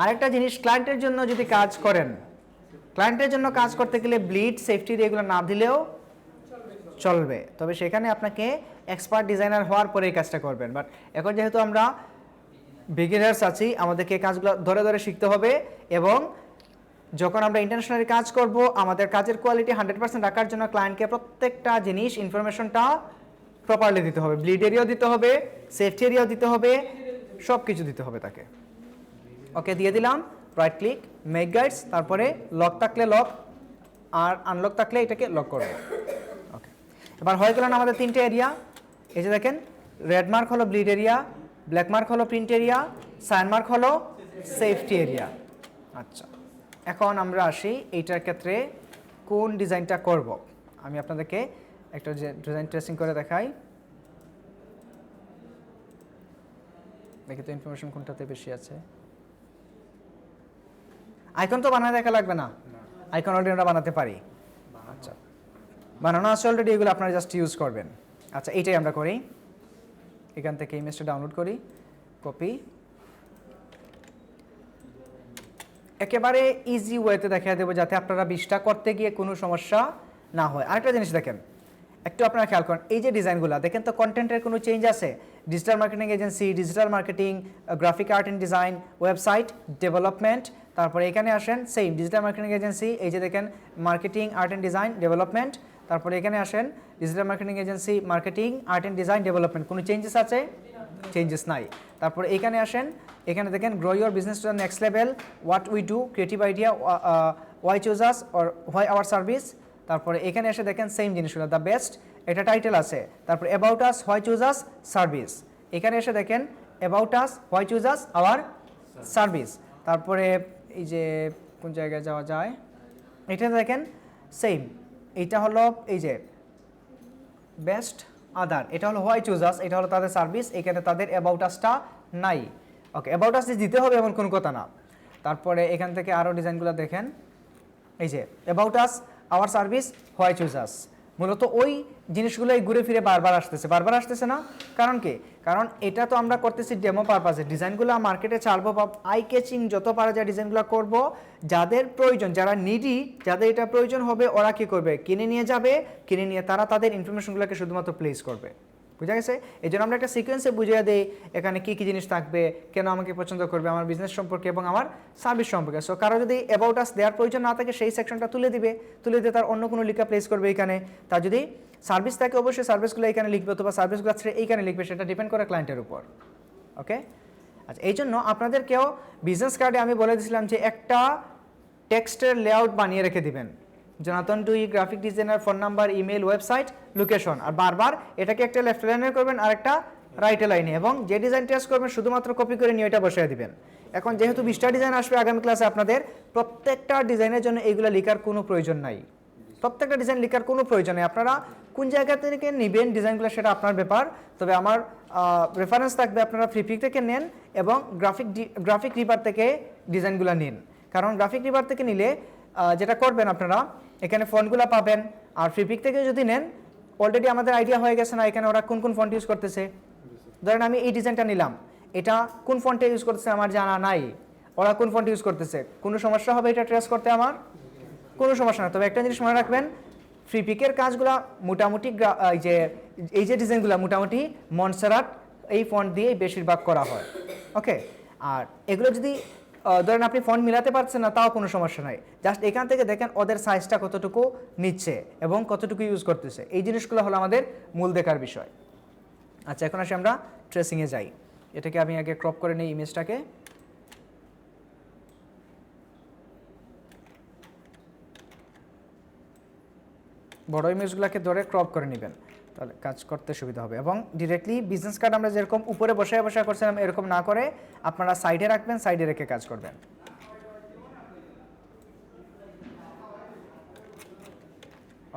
আরেকটা জিনিস, ক্লায়েন্টের জন্য যদি কাজ করেন, ক্লায়েন্টের জন্য কাজ করতে গেলে ব্লিড সেফটি এগুলো না দিলেও চলবে, তবে সেখানে আপনাকে এক্সপার্ট ডিজাইনার হওয়ার পরে এই কাজটা করবেন। বাট এখন যেহেতু আমরা বিগিনার্স আছি, আমাদেরকে এই কাজগুলো ধরে ধরে শিখতে হবে, এবং যখন আমরা ইন্টারন্যাশনালি কাজ করব আমাদের কাজের কোয়ালিটি 100% রাখার জন্য ক্লায়েন্টকে প্রত্যেকটা জিনিস ইনফরমেশনটা প্রপারলি দিতে হবে। ব্লিড এরিয়াও দিতে হবে, সেফটি এরিয়াও দিতে হবে, সব কিছু দিতে হবে তাকে। ওকে, দিয়ে দিলাম, রাইট ক্লিক, মেক গাইডস, তারপরে লক থাকলে লক, আর আনলক থাকলে এটাকে লক করব। ওকে, এবার হয়ে গেল না আমাদের 3টে এরিয়া। এই যে দেখেন, রেড মার্ক হলো ব্লিড এরিয়া, ব্ল্যাক মার্ক হলো প্রিন্ট এরিয়া, সাইন মার্ক হলো সেফটি এরিয়া। আচ্ছা, এখন আমরা আসি এইটার ক্ষেত্রে কোন ডিজাইনটা করব। আমি আপনাদেরকে একটা ডিজাইন ট্রেসিং করে দেখাই। দেখি তো ইনফরমেশন কোনটাতে বেশি আছে। আইকন তো বানাতে দেখা লাগবে না, আইকন অলরেডি আমরা বানাতে পারি। আচ্ছা, বানানো আছে অলরেডি, এগুলো আপনারা জাস্ট ইউজ করবেন। আচ্ছা, এইটাই আমরা করি, এখান থেকে ইমেজটা ডাউনলোড করি, কপি, একেবারে ইজি ওয়েতে দেখিয়ে দেবো যাতে আপনারা 20টা করতে গিয়ে কোনো সমস্যা না হয়। আরেকটা জিনিস দেখেন, একটু আপনারা খেয়াল করেন, এই যে ডিজাইনগুলো দেখেন তো কন্টেন্টের কোনো চেঞ্জ আছে? Digital marketing agency, digital marketing, graphic art and design, website development, তারপরে এখানে আসেন সেম ডিজিটাল মার্কেটিং এজেন্সি, এই যে দেখেন marketing art and design development, তারপরে এখানে আসেন digital marketing agency, marketing art and design development, কোনো চেঞ্জেস আছে? চেঞ্জেস নাই। তারপরে এখানে আসেন, এখানে দেখেন grow your business to the next level, what we do, creative idea, why choose us or why our service. তারপরে এখানে এসে দেখেন সেম জিনিসগুলো, দ্য বেস্ট, এটা টাইটেল আছে। তারপরে about us, why choose us, service. এখানে এসে দেখেন about us, why choose us, our service. তারপরে এই যে কোন জায়গায় যাওয়া যায়, এটা দেখেন সেম, এইটা হলো এই যে বেস্ট আদার, এটা হলো হোয়াই চুজ আস, এটা হলো তাদের সার্ভিস, এখানে তাদের অ্যাবাউট আসটা নাই। ওকে, অ্যাবাউট আস দিতে হবে এমন কোনো কথা না। তারপরে এখান থেকে আরও ডিজাইনগুলো দেখেন, এই যে about us, our service, why choose us, মূলত ওই জিনিসগুলোই ঘুরে ফিরে বারবার আসতেছে না। কারণ কি? কারণ এটা তো আমরা করতেছি ডেমো পারপাসে, ডিজাইনগুলো মার্কেটে ছাড়বো বা আই ক্যাচিং যত পারা যায় ডিজাইনগুলো করব, যাদের প্রয়োজন, যারা নিডি, যাদের এটা প্রয়োজন হবে ওরা কী করবে, কিনে নিয়ে যাবে, কিনে নিয়ে তারা তাদের ইনফরমেশনগুলোকে শুধুমাত্র প্লেস করবে। বুঝা গেছে? এই জন্য আমরা একটা সিকোয়েন্সে বুঝিয়ে দিই এখানে কী কী জিনিস থাকবে, কেন আমাকে পছন্দ করবে, আমার বিজনেস সম্পর্কে এবং আমার সার্ভিস সম্পর্কে। সো কারো যদি অ্যাবাউট আস দেওয়ার প্রয়োজন না থাকে সেই সেকশনটা তুলে দিয়ে তার অন্য কোনো লিখা প্লেস করবে এখানে। তার যদি সার্ভিস থাকে অবশ্যই সার্ভিসগুলো এখানে লিখবে, অথবা সার্ভিসগুলো ছেড়ে এইখানে লিখবে, সেটা ডিপেন্ড করে ক্লায়েন্টের উপর। ওকে, আচ্ছা, এই জন্য আপনাদেরকেও বিজনেস কার্ডে আমি বলে দিয়েছিলাম যে একটা টেক্সটের লেআউট বানিয়ে রেখে দিবেন, জনাতন টুই, graphic designer, phone number, email, website, location, আর বারবার এটাকে একটা লেফট লাইনে করবেন আর একটা রাইট লাইনে, এবং যে ডিজাইন টেস্ট করবেন শুধুমাত্র কপি করে নিয়ে এটা বসিয়ে দিবেন। এখন যেহেতু 20টা ডিজাইন আসবে আগামী ক্লাসে, আপনাদের প্রত্যেকটা ডিজাইনের জন্য এইগুলো লেখার কোনো প্রয়োজন নাই, প্রত্যেকটা ডিজাইন লেখার কোনো প্রয়োজন নেই। আপনারা কোন জায়গা থেকে নেবেন ডিজাইনগুলো সেটা আপনার ব্যাপার, তবে আমার রেফারেন্স থাকবে আপনারা ফ্রিপিক থেকে নেন এবং গ্রাফিক রিপার থেকে ডিজাইনগুলো নিন। কারণ গ্রাফিক রিপার থেকে নিলে যেটা করবেন আপনারা এখানে ফন্টগুলো পাবেন, আর ফ্রিপিক থেকে যদি নেন অলরেডি আমাদের আইডিয়া হয়ে গেছে না এখানে ওরা কোন কোন ফন্ট ইউজ করতেছে। ধরেন আমি এই ডিজাইনটা নিলাম, এটা কোন ফন্টে ইউজ করতেছে আমার জানা নাই, ওরা কোন ফন্ট ইউজ করতেছে, কোনো সমস্যা হবে এটা ট্রেস করতে? আমার কোনো সমস্যা না। তবে একটা জিনিস মনে রাখবেন, ফ্রিপিকের কাজগুলো মোটামুটি এই যে ডিজাইনগুলো মোটামুটি মনসেরাট এই ফন্ট দিয়েই বেশিরভাগ করা হয়। ওকে, আর এগুলো যদি ধরেন আপনি ফন্ট মিলাতে পারছেন না তাও কোনো সমস্যা নাই, জাস্ট এখান থেকে দেখেন ওদের সাইজটা কতটুকু নিচ্ছে এবং কতটুকু ইউজ করতেছে, এই জিনিসগুলো হলো আমাদের মূল দেখার বিষয়। আচ্ছা, এখন আসি আমরা ট্রেসিংয়ে যাই। এটাকে আমি আগে ক্রপ করে নিই ইমেজটাকে। বড় ইমেজগুলোকে ধরে ক্রপ করে নেবেন, তাহলে কাজ করতে সুবিধা হবে। এবং ডিরেক্টলি বিজনেস কার্ড আমরা যেরকম উপরে বসে করছিলাম এরকম না করে আপনারা সাইডে রাখবেন, সাইডে রেখে কাজ করবেন।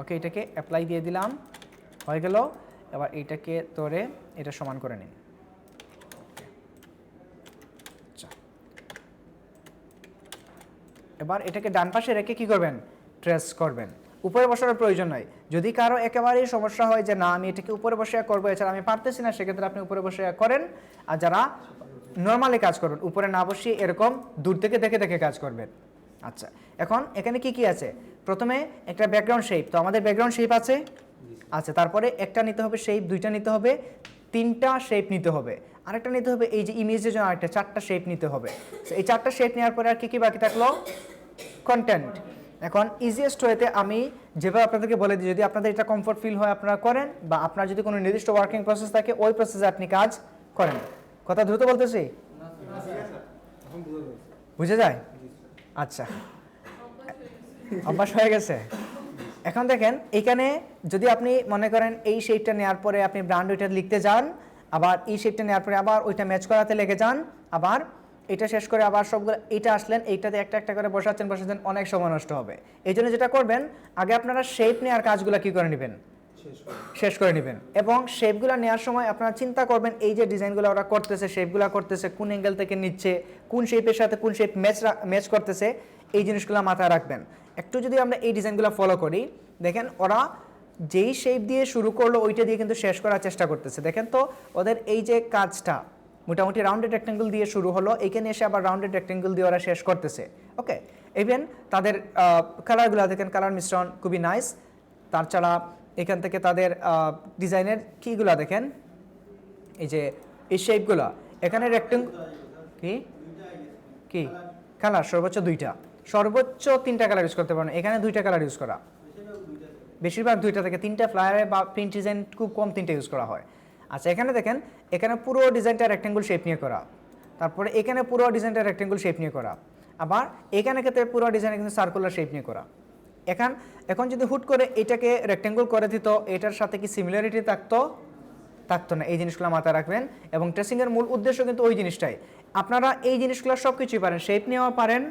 ওকে, এটাকে অ্যাপ্লাই দিয়ে দিলাম, হয়ে গেল। এবার এইটাকে ধরে এটা সমান করে নিন। আচ্ছা, এবার এটাকে ডান পাশে রেখে কি করবেন, ট্রেস করবেন। উপরে বসানোর প্রয়োজন নাই। যদি কারো একেবারেই সমস্যা হয় যে না আমি এটাকে উপরে বসে করবো, এছাড়া আমি পারতেছি না, সেক্ষেত্রে আপনি উপরে বসে করেন। আর যারা নর্মালি কাজ করবেন উপরে না বসিয়ে এরকম দূর থেকে দেখে দেখে কাজ করবেন। আচ্ছা, এখন এখানে কি কি আছে? প্রথমে একটা ব্যাকগ্রাউন্ড শেপ, তো আমাদের ব্যাকগ্রাউন্ড শেপ আছে। আচ্ছা, তারপরে একটা নিতে হবে শেপ, দুইটা নিতে হবে, তিনটা শেপ নিতে হবে, আরেকটা নিতে হবে এই যে ইমেজের জন্য আরেকটা, চারটা শেপ নিতে হবে। এই চারটা শেপ নেওয়ার পরে আর কি কি বাকি থাকলো? কন্টেন্ট। এখন ইজিয়েস্ট ওয়েতে আমি যেভাবে আপনাদেরকে বলে দিই, যদি আপনাদের এটা কমফোর্ট ফিল হয় আপনারা করেন, বা আপনার যদি কোনো নির্দিষ্ট ওয়ার্কিং প্রসেস থাকে ওই প্রসেসে আপনি কাজ করেন। কথা দ্রুত বলতেছি? বুঝে যায়? আচ্ছা, অভ্যাস হয়ে গেছে। এখন দেখেন এইখানে যদি আপনি মনে করেন এই শেপটা নেওয়ার পরে আপনি ব্র্যান্ড ওইটা লিখতে যান, আবার এই শেপটা নেওয়ার পরে আবার ওইটা ম্যাচ করাতে লেগে যান, আবার এটা শেষ করে আবার সবগুলো এইটা আসলেন, এইটাতে একটা একটা করে বসাচ্ছেন, অনেক সময় নষ্ট হবে। এই জন্য যেটা করবেন, আগে আপনারা শেপ নেওয়ার কাজগুলো কী করে নেবেন, শেষ করে নেবেন। এবং শেপগুলো নেওয়ার সময় আপনারা চিন্তা করবেন এই যে ডিজাইনগুলো ওরা করতেছে, শেপগুলো করতেছে, কোন অ্যাঙ্গেল থেকে নিচ্ছে, কোন শেপের সাথে কোন শেপ ম্যাচ করতেছে, এই জিনিসগুলো মাথায় রাখবেন। একটু যদি আমরা এই ডিজাইনগুলো ফলো করি, দেখেন ওরা যেই শেপ দিয়ে শুরু করলো ওইটা দিয়ে কিন্তু শেষ করার চেষ্টা করতেছে। দেখেন তো ওদের এই যে কাজটা মোটামুটি রাউন্ডেড রেক্ট্যাঙ্গেল দিয়ে শুরু হলো, এখানে এসে আবার রাউন্ডেড রেক্ট্যাঙ্গেল দিয়ে ওরা শেষ করতেছে। ওকে, ইভেন তাদের কালারগুলো দেখেন, কালার মিশ্রণ খুবই নাইস। তাছাড়া এখান থেকে তাদের ডিজাইনের কীগুলো দেখেন, এই যে এই শেপগুলো, এখানে রেক্ট্যাঙ্গেল কি কালার সর্বোচ্চ 2টা, সর্বোচ্চ 3টা কালার ইউজ করতে পারেন, এখানে 2টা কালার ইউজ করা, বেশিরভাগ 2টা থেকে 3টা, ফ্লায়ারে বা প্রিন্ট ডিজাইন খুব কম 3টা ইউজ করা হয়। আচ্ছা, এখানে দেখেন, এখানে পুরো ডিজাইনটা রেক্ট্যাঙ্গেল শেপ নিয়ে করা, তারপরে এখানে পুরো ডিজাইনটা রেক্ট্যাঙ্গেল শেপ নিয়ে করা, আবার এখানে ক্ষেত্রে পুরো ডিজাইন কিন্তু সার্কুলার শেপ নিয়ে করা। এখন যদি হুট করে এটাকে রেক্ট্যাঙ্গেল করে দিত, এটার সাথে কি সিমিলারিটি থাকতো না। এই জিনিসগুলো মাথায় রাখবেন। এবং ট্রেসিংয়ের মূল উদ্দেশ্য কিন্তু ওই জিনিসটাই। আপনারা এই জিনিসগুলো সব কিছুই পারেন, শেপ নেওয়া পারেন,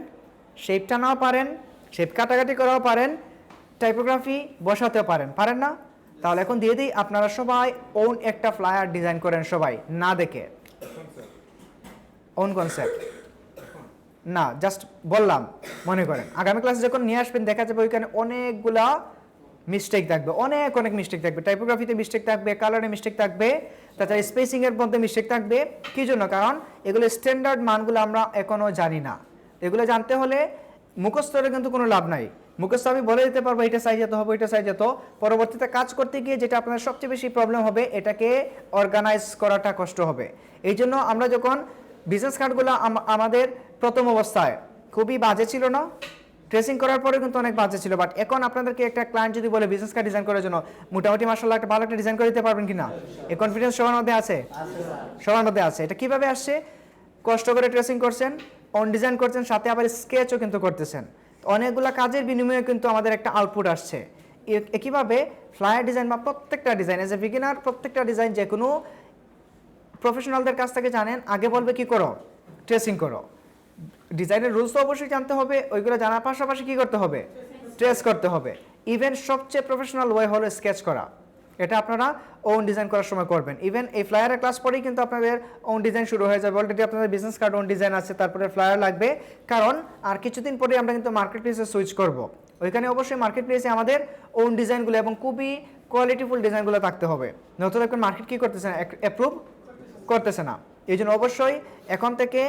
শেপ টানাও পারেন, শেপ কাটাকাটি করাও পারেন, টাইপোগ্রাফি বসাতেও পারেন না? তাহলে এখন দিয়ে দিই, আপনারা সবাই ওন একটা ফ্লায়ার ডিজাইন করেন, সবাই না দেখে, ওন কনসেপ্ট না, জাস্ট বললাম, মনে করেন আগামী ক্লাসে যখন নিয়ে আসবেন দেখা যাবে ওইখানে অনেকগুলা মিস্টেক থাকবে, অনেক মিস্টেক থাকবে, টাইপোগ্রাফিতে মিস্টেক থাকবে, কালারে মিস্টেক থাকবে, তাছাড়া স্পেসিংয়ের মধ্যে মিস্টেক থাকবে। কী জন্য? কারণ এগুলো স্ট্যান্ডার্ড মানগুলো আমরা এখনও জানি না। এগুলো জানতে হলে মুখস্থরে কিন্তু কোনো লাভ নাই। মুখস্থ আমি বলে দিতে পারবো এটা সাইজ এত হবে, এটা সাইজ এত, পরবর্তীতে কাজ করতে গিয়ে যেটা আপনার সবচেয়ে বেশি প্রবলেম হবে, এটাকে অর্গানাইজ করাটা কষ্ট হবে। এই জন্য আমরা যখন বিজনেস কার্ডগুলো আমাদের প্রথম অবস্থায় খুবই বাজে ছিল না, ট্রেসিং করার পরে কিন্তু অনেক বাজে ছিল, বাট এখন আপনাদেরকে একটা ক্লায়েন্ট যদি বলে বিজনেস কার্ড ডিজাইন করার জন্য, মোটামুটি মাশাআল্লাহ একটা ভালো একটা ডিজাইন করে দিতে পারবেন কিনা? এই কনফিডেন্স সবার মধ্যে আছে, সবার মধ্যে আছে। এটা কিভাবে আসছে? কষ্ট করে ট্রেসিং করছেন, অন ডিজাইন করছেন, সাথে আবার স্কেচও কিন্তু করতেছেন, অনেকগুলো কাজের বিনিময়ে কিন্তু আমাদের একটা আউটপুট আসছে। একইভাবে ফ্লায়ার ডিজাইন বা প্রত্যেকটা ডিজাইন, এজ এ বিগিনার প্রত্যেকটা ডিজাইন যে কোনো প্রফেশনালদের কাছ থেকে জানেন, আগে বলবে কি করো, ট্রেসিং করো। ডিজাইনের রুলস তো অবশ্যই জানতে হবে, ওইগুলো জানার পাশাপাশি কী করতে হবে, ট্রেস করতে হবে। ইভেন সবচেয়ে প্রফেশনাল ওয়ে হলো স্কেচ করা, এটা আপনারা ওন ডিজাইন করার সময় করবেন। ইভেন এই ফ্লায়ারের ক্লাস পরেই কিন্তু আপনাদের ওন ডিজাইন শুরু হয়ে যাবে। অলরেডি আপনাদের বিজনেস কার্ড ওন ডিজাইন আছে, তারপরে ফ্লায়ার লাগবে, কারণ আর কিছুদিন পরে আমরা কিন্তু মার্কেট প্লেসে সুইচ করব। ওইখানে অবশ্যই মার্কেট প্লেসে আমাদের ওন ডিজাইনগুলো এবং খুবই কোয়ালিটিফুল ডিজাইনগুলো থাকতে হবে। নতুন এখন মার্কেট কী করতেছে না, অ্যাপ্রুভ করতেছে না। এই জন্য অবশ্যই এখন থেকে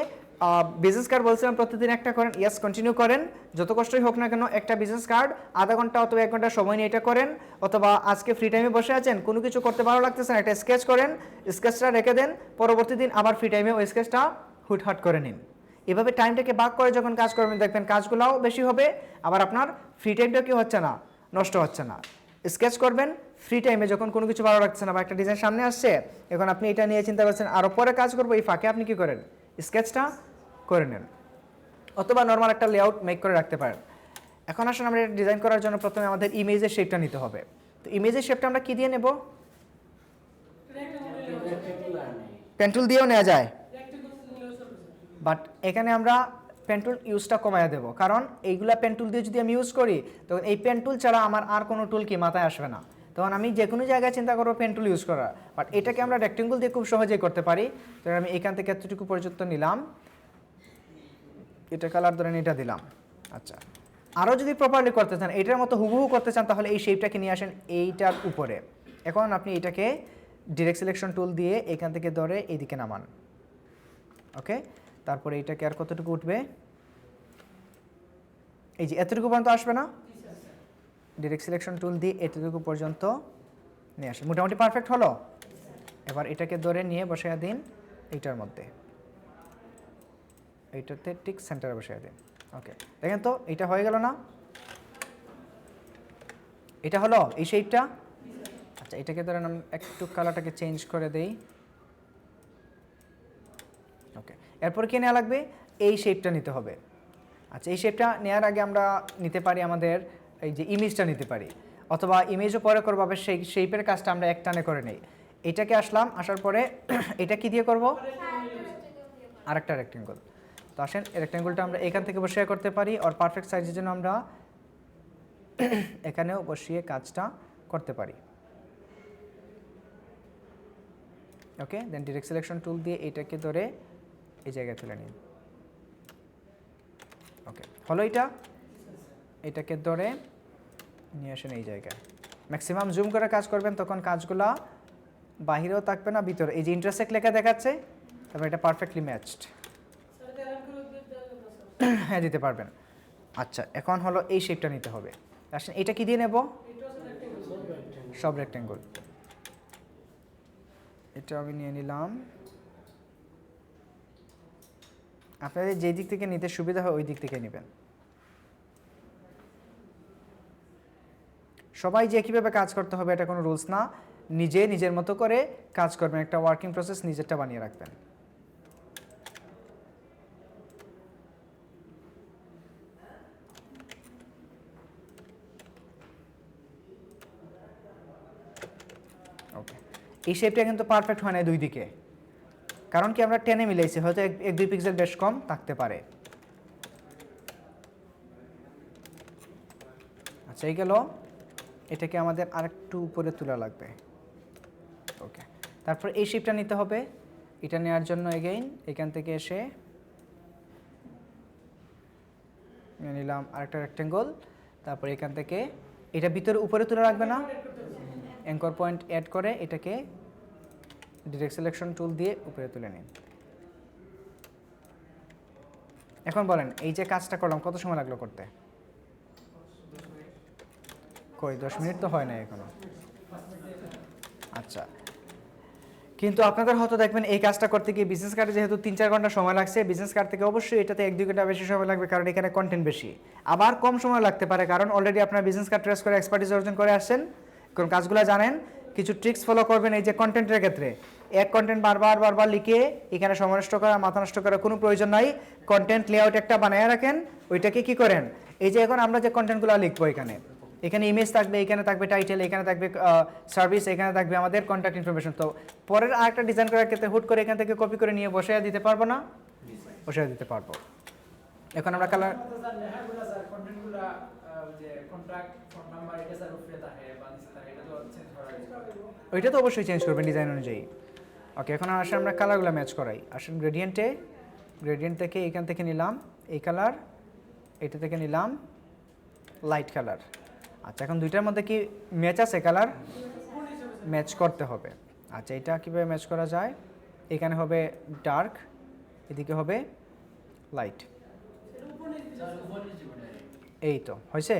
বিজনেস কার্ড বলছিলাম প্রতিদিন একটা করেন, ইয়াস কন্টিনিউ করেন, যত কষ্টই হোক না কেন একটা বিজনেস কার্ড আধা ঘন্টা অথবা 1 ঘন্টা সময় নিয়ে এটা করেন, অথবা আজকে ফ্রি টাইমে বসে আছেন, কোনো কিছু করতে ভালো লাগতেছে না, একটা স্কেচ করেন, স্কেচটা রেখে দেন, পরবর্তী দিন আবার ফ্রি টাইমে ওই স্কেচটা হুটহাট করে নিন। এভাবে টাইমটাকে ভাগ করে যখন কাজ করবেন দেখবেন কাজগুলোও বেশি হবে, আবার আপনার ফ্রি টাইমটা কি হচ্ছে না, নষ্ট হচ্ছে না। স্কেচ করবেন ফ্রি টাইমে, যখন কোনো কিছু ভালো লাগছে না বা একটা ডিজাইন সামনে আসছে, এখন আপনি এটা নিয়ে চিন্তা করছেন আরও পরে কাজ করবো, এই ফাঁকে আপনি কি করেন, স্কেচটা করে নেন, অথবা নর্মাল একটা লেআউট মেক করে রাখতে পারেন। এখন আসলে আমরা এটা ডিজাইন করার জন্য প্রথমে আমাদের ইমেজের শেপটা নিতে হবে। তো ইমেজের শেপটা আমরা কি দিয়ে নেব? পেন টুল দিয়েও নেওয়া যায়, বাট এখানে আমরা পেন টুল ইউজটা কমায়া দেবো, কারণ এইগুলা পেন টুল দিয়ে যদি আমি ইউজ করি তখন এই পেন টুল ছাড়া আমার আর কোনো টুল কি মাথায় আসবে না, তখন আমি যে কোনো জায়গায় চিন্তা করবো পেন টুল ইউজ করা। বাট এটাকে আমরা রেক্টেঙ্গল দিয়ে খুব সহজেই করতে পারি। তো আমি এখান থেকে এতটুকু পর্যন্ত নিলাম, এটা কালার ধরেন এটা দিলাম। আচ্ছা, আরও যদি প্রপারলি করতে চান, এটার মতো হুবহু করতে চান, তাহলে এই শেপটাকে নিয়ে আসেন এইটার উপরে। এখন আপনি এটাকে ডিরেক্ট সিলেকশন টুল দিয়ে এখান থেকে ধরে এইদিকে নামান, ওকে। তারপরে এইটাকে আর কতটুকু উঠবে, এই যে এতটুকু পর্যন্ত আসবে না, ডিরেক্ট সিলেকশন টুল দিয়ে এতটুকু পর্যন্ত নিয়ে আসেন, মোটামুটি পারফেক্ট হলো। এবার এটাকে ধরে নিয়ে বসাইয়া দিন এইটার মধ্যে, এইটাতে ঠিক সেন্টারে বসাইয়া দিন, ওকে। দেখেন তো এটা হয়ে গেল না, এটা হলো এই শেপটা। আচ্ছা, এটাকে ধরেন আমি একটু কালারটাকে চেঞ্জ করে দেই, ওকে। এরপর কি নেওয়া লাগবে, এই শেপটা নিতে হবে। আচ্ছা, এই শেপটা নেওয়ার আগে আমরা নিতে পারি আমাদের এই যে ইমেজটা নিতে পারি, অথবা ইমেজও পরে করবো, আবার সেই শেপের কাজটা আমরা এক টানে করে নেই। এটাকে আসলাম, আসার পরে এটা কি দিয়ে করব, আরেকটা রেক্টেঙ্গল। তো আসেন রেক্টেঙ্গলটা আমরা এখান থেকে বসিয়ে করতে পারি, আর পারফেক্ট সাইজের জন্য আমরা এখানেও বসিয়ে কাজটা করতে পারি। ওকে, দেন ডিরেক্ট সিলেকশন টুল দিয়ে এটাকে ধরে এই জায়গায় তুলে নিন। ওকে, হলো এটা। এটাকে ধরে নিয়ে আসেন এই জায়গায়। ম্যাক্সিমাম জুম করে কাজ করবেন, তখন কাজগুলা বাহিরেও থাকবে না, ভিতরে। এই যে ইন্টারসেক্ট লেখা দেখাচ্ছে, তারপর এটা পারফেক্টলি ম্যাচড। স্যার এটা রান করে দিতে হবে না স্যার। হ্যাঁ, দিতে পারবেন। আচ্ছা, এখন হলো এই শেপটা নিতে হবে। আসেন, এটা কি দিয়ে নেব? এটা হচ্ছে রেক্টেঙ্গেল। সব রেক্টেঙ্গল। এটা আমি নিয়ে নিলাম। আপনাদের যেই দিক থেকে নিতে সুবিধা হয় ওই দিক থেকে নেবেন। সবাই যে কীভাবে কাজ করতে হবে এটা কোনো রুলস না, নিজের মতো করে কাজ করবেন, একটা ওয়ার্কিং প্রসেস নিজেরটা বানিয়ে রাখবেন। ওকে, এই শেপটা কিন্তু পারফেক্ট হয় না দুই দিকে, কারণ কি আমরা টেনে মিলাইছি, হয়তো 1-2 পিক্সেল বেশ কম থাকতে পারে। আচ্ছা, এই গেল। এটাকে আমাদের আরেকটু উপরে তোলা লাগবে। ওকে, তারপর এই শেপটা নিতে হবে। এটা নেওয়ার জন্য এগেইন এখান থেকে এসে নিয়ে নিলাম আরেকটা রেক্টেঙ্গল। তারপর এখান থেকে এটা ভিতরে উপরে তুলে রাখবে না, অ্যাঙ্কর পয়েন্ট অ্যাড করে এটাকে ডিরেক্ট সিলেকশন টুল দিয়ে উপরে তুলে নিন। এখন বলেন, এই যে কাজটা করলাম কত সময় লাগলো করতে? কই 10 মিনিট তো হয় না এখনো। আচ্ছা, কিন্তু আপনাদের হয়তো দেখবেন এই কাজটা করতে গিয়ে বিজনেস কার্ডে যেহেতু 3-4 ঘন্টা সময় লাগছে, বিজনেস কার্ড থেকে অবশ্যই এটাতে 1-2 ঘন্টা বেশি সময় লাগবে, কারণ এখানে কন্টেন্ট বেশি। আবার কম সময় লাগতে পারে, কারণ অলরেডি আপনার বিজনেস কার্ড ট্রেস করে এক্সপার্টিস অর্জন করে আসছেন, কারণ কাজগুলো জানেন। কিছু ট্রিক্স ফলো করবেন এই যে কন্টেন্টের ক্ষেত্রে। এক কন্টেন্ট বারবার লিখে এখানে সময় নষ্ট করা, মাথা নষ্ট করার কোনো প্রয়োজন নাই। কন্টেন্ট লেআউট একটা বানিয়ে রাখেন, ওইটাকে কি করেন, এই যে এখন আমরা যে কন্টেন্টগুলো লিখবো এখানে ইমেজ থাকবে, এখানে থাকবে টাইটেল, এখানে থাকবে সার্ভিস, এখানে থাকবে আমাদের কন্ট্যাক্ট ইনফরমেশন। তো পরের আরেকটা ডিজাইন করার ক্ষেত্রে হুট করে এখান থেকে কপি করে নিয়ে বসাইয়া দিতে পারবো না? বসাইয়া দিতে পারবো। এখন আমরা কালার স্যার লেখাগুলো স্যার কন্টেন্টগুলো যে কন্ট্রাক্ট ফোন নাম্বার এটা স্যার উপরে থাকে বা নিচে থাকে, এটা তো চেঞ্জ করা যায়। ওইটা তো অবশ্যই চেঞ্জ করবেন ডিজাইন অনুযায়ী। ওকে, এখন আসলে আমরা কালারগুলো ম্যাচ করাই। আসেন গ্রেডিয়েন্ট থেকে এখান থেকে নিলাম এই কালার, এটা থেকে নিলাম লাইট কালার। আচ্ছা, এখন দুইটার মধ্যে কি ম্যাচ আছে? কালার ম্যাচ করতে হবে। আচ্ছা, এটা কীভাবে ম্যাচ করা যায়? এখানে হবে ডার্ক, এদিকে হবে লাইট। এই তো হয়েছে।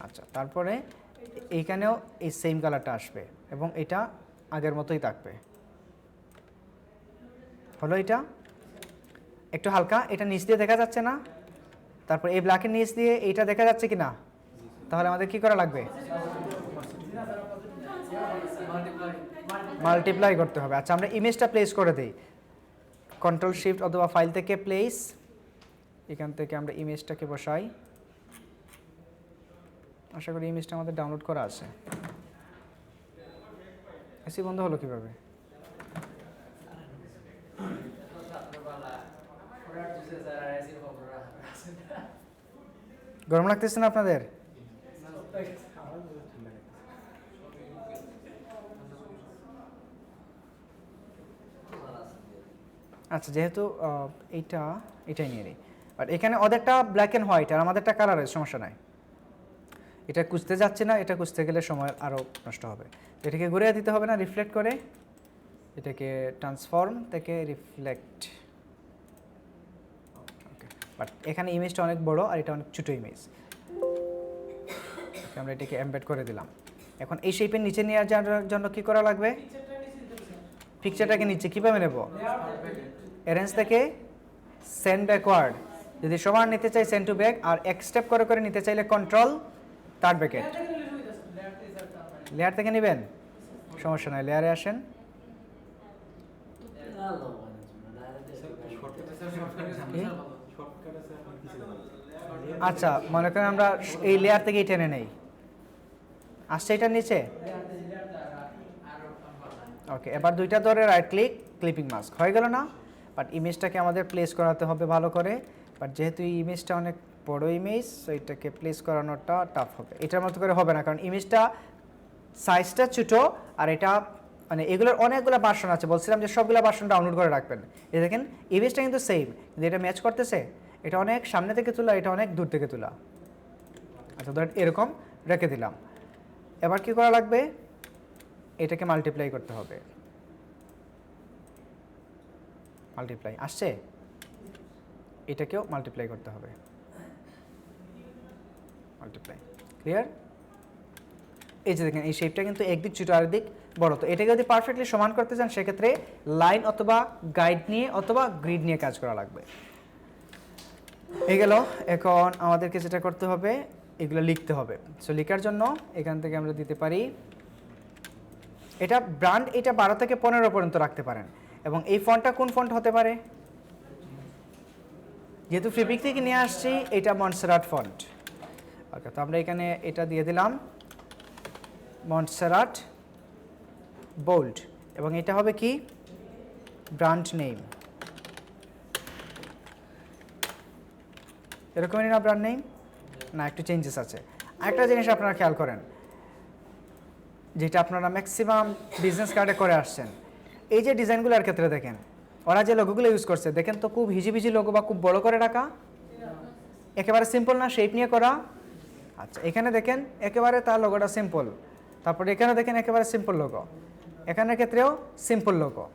আচ্ছা, তারপরে এইখানেও এই সেম কালারটা আসবে এবং এটা আগের মতোই থাকবে। হলো এটা একটু হালকা, এটা নিচ দিয়ে দেখা যাচ্ছে না? তারপর এই ব্ল্যাকের নিচ দিয়ে এইটা দেখা যাচ্ছে কি না? তাহলে আমাদের কি করা লাগবে? মাল্টিপ্লাই করতে হবে। আচ্ছা, আমরা ইমেজটা প্লেস করে দিই। কন্ট্রোল শিফট অথবা ফাইল থেকে প্লেস, এখান থেকে আমরা ইমেজটাকে বসাই। আশা করি ইমেজটা আমাদের ডাউনলোড করা আছে। এসি বন্ধ হলো কিভাবে? গরম লাগতেছে না আপনাদের? আচ্ছা, যেহেতু এটাই নিয়ে নিই, বাট এখানে ওদেরটা ব্ল্যাক অ্যান্ড হোয়াইট আর আমাদেরটা কালারের, সমস্যা নাই। এটা খুঁজতে যাচ্ছে না, এটা খুঁজতে গেলে সময় আরও নষ্ট হবে। এটাকে ঘুরিয়ে দিতে হবে না, রিফ্লেক্ট করে এটাকে ট্রান্সফর্ম থেকে রিফ্লেক্ট। ওকে, বাট এখানে ইমেজটা অনেক বড় আর এটা অনেক ছোটো ইমেজ। আমরা এটাকে এমবেড করে দিলাম। এখন এই শেপের নিচে নিয়ে যাওয়ার জন্য কি করা লাগবে? পিকচারটাকে নিচে কীভাবে নেব? অ্যারেঞ্জ থেকে সেন্ড ব্যাকওয়ার্ড। যদি সমান নিতে চাই সেন্ড টু ব্যাক, আর এক স্টেপ করে করে নিতে চাইলে কন্ট্রোল থার্ড ব্র্যাকেট। লেয়ার থেকে নেবেন, সমস্যা নাই, লেয়ারে আসেন। আচ্ছা, মনে করেন আমরা এই লেয়ার থেকেই টেনে নেই, আসছে এটার নিচে। ওকে, এবার দুইটা ধরে রাইট ক্লিক, ক্লিপিং মাস্ক হয়ে গেল না? বাট ইমেজটাকে আমাদের প্লেস করাতে হবে ভালো করে। বাট যেহেতু এই ইমেজটা অনেক বড় ইমেজ, সো এটাকে প্লেস করানোটা টাফ হবে। এটার মতো করে হবে না, কারণ ইমেজটা সাইজটা ছোটো আর এটা মানে এগুলোর অনেকগুলো ভার্সন আছে, বলছিলাম যে সবগুলো ভার্সন ডাউনলোড করে রাখবেন। এই দেখেন ইমেজটা কিন্তু সেম, কিন্তু এটা ম্যাচ করতেছে, এটা অনেক সামনে থেকে তোলা, এটা অনেক দূর থেকে তোলা। আচ্ছা ধরেন এরকম রেখে দিলাম। এবার কি করা লাগবে, এটাকে মাল্টিপ্লাই করতে হবে। মাল্টিপ্লাই আসছে, এটাকেও মাল্টিপ্লাই করতে হবে। Multiply, clear? এই যে দেখেন এই শেপটা কিন্তু একদিক ছোট আর দিক বড়। তো এটাকে যদি পারফেক্টলি সমান করতে চান সেক্ষেত্রে লাইন অথবা গাইড নিয়ে অথবা গ্রিড নিয়ে কাজ করা লাগবে। এই গেল। এখন আমাদেরকে যেটা করতে হবে, এগুলো লিখতে হবে। সো লেখার জন্য এখান থেকে আমরা দিতে পারি, এটা ব্র্যান্ড, এটা 12 থেকে 15 পর্যন্ত রাখতে পারেন। এবং এই ফন্টটা কোন ফন্ট হতে পারে, যেহেতু ফ্রিপিক থেকে নিয়ে আসছি, এটা মন্টসেরাট ফন্ট। ওকে, তো আমরা এখানে এটা দিয়ে দিলাম মন্টসেরাট বোল্ড, এবং এটা হবে কি ব্র্যান্ড নেম, এরকমই না ব্র্যান্ড নেম? না, একটু চেঞ্জেস আছে। আরেকটা জিনিস আপনারা খেয়াল করেন, যেটা আপনারা ম্যাক্সিমাম বিজনেস কার্ডে করে আসছেন, এই যে ডিজাইনগুলোর ক্ষেত্রে দেখেন ওরা যে লোগোগুলো ইউজ করছে, দেখেন তো খুব হিজিবিজি লোগো বা খুব বড় করে রাখা, একেবারে সিম্পল না শেপ নিয়ে করা। আচ্ছা এখানে দেখেন একেবারে তার লোগোটা সিম্পল, তারপরে এখানে দেখেন একেবারে সিম্পল লোগো, এখানের ক্ষেত্রেও সিম্পল লোগো।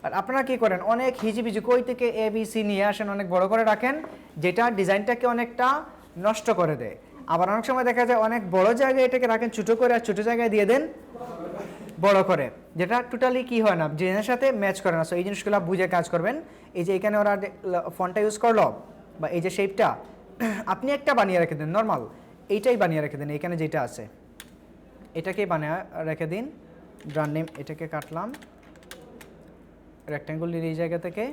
আর আপনারা কি করেন, অনেক হিজিবিজি কই থেকে ABC নিয়ে আসেন, অনেক বড় করে রাখেন, যেটা ডিজাইনটাকে অনেকটা নষ্ট করে দেয়। আবার অনেক সময় দেখা যায় অনেক বড় জায়গায় এটাকে রাখেন ছোট করে, আর ছোট জায়গায় দিয়ে দেন বড় করে, যেটা টোটালি কি হয় না, ডিজাইনের সাথে ম্যাচ করে না। সো এই জিনিসগুলো বুঝে কাজ করবেন। এই যে এখানে ওরা ফন্টটা ইউজ করলো বা এই যে শেপটা, আপনি একটা বানিয়ে রেখে দিন নর্মাল, এইটাই বানিয়ে রেখে দিন, এখানে যেটা আছে এটাকেই বানিয়ে রেখে দিন। ব্র্যান্ড নেম, এটাকে কাটলাম, রেক্ট্যাঙ্গুল এই জায়গা থেকে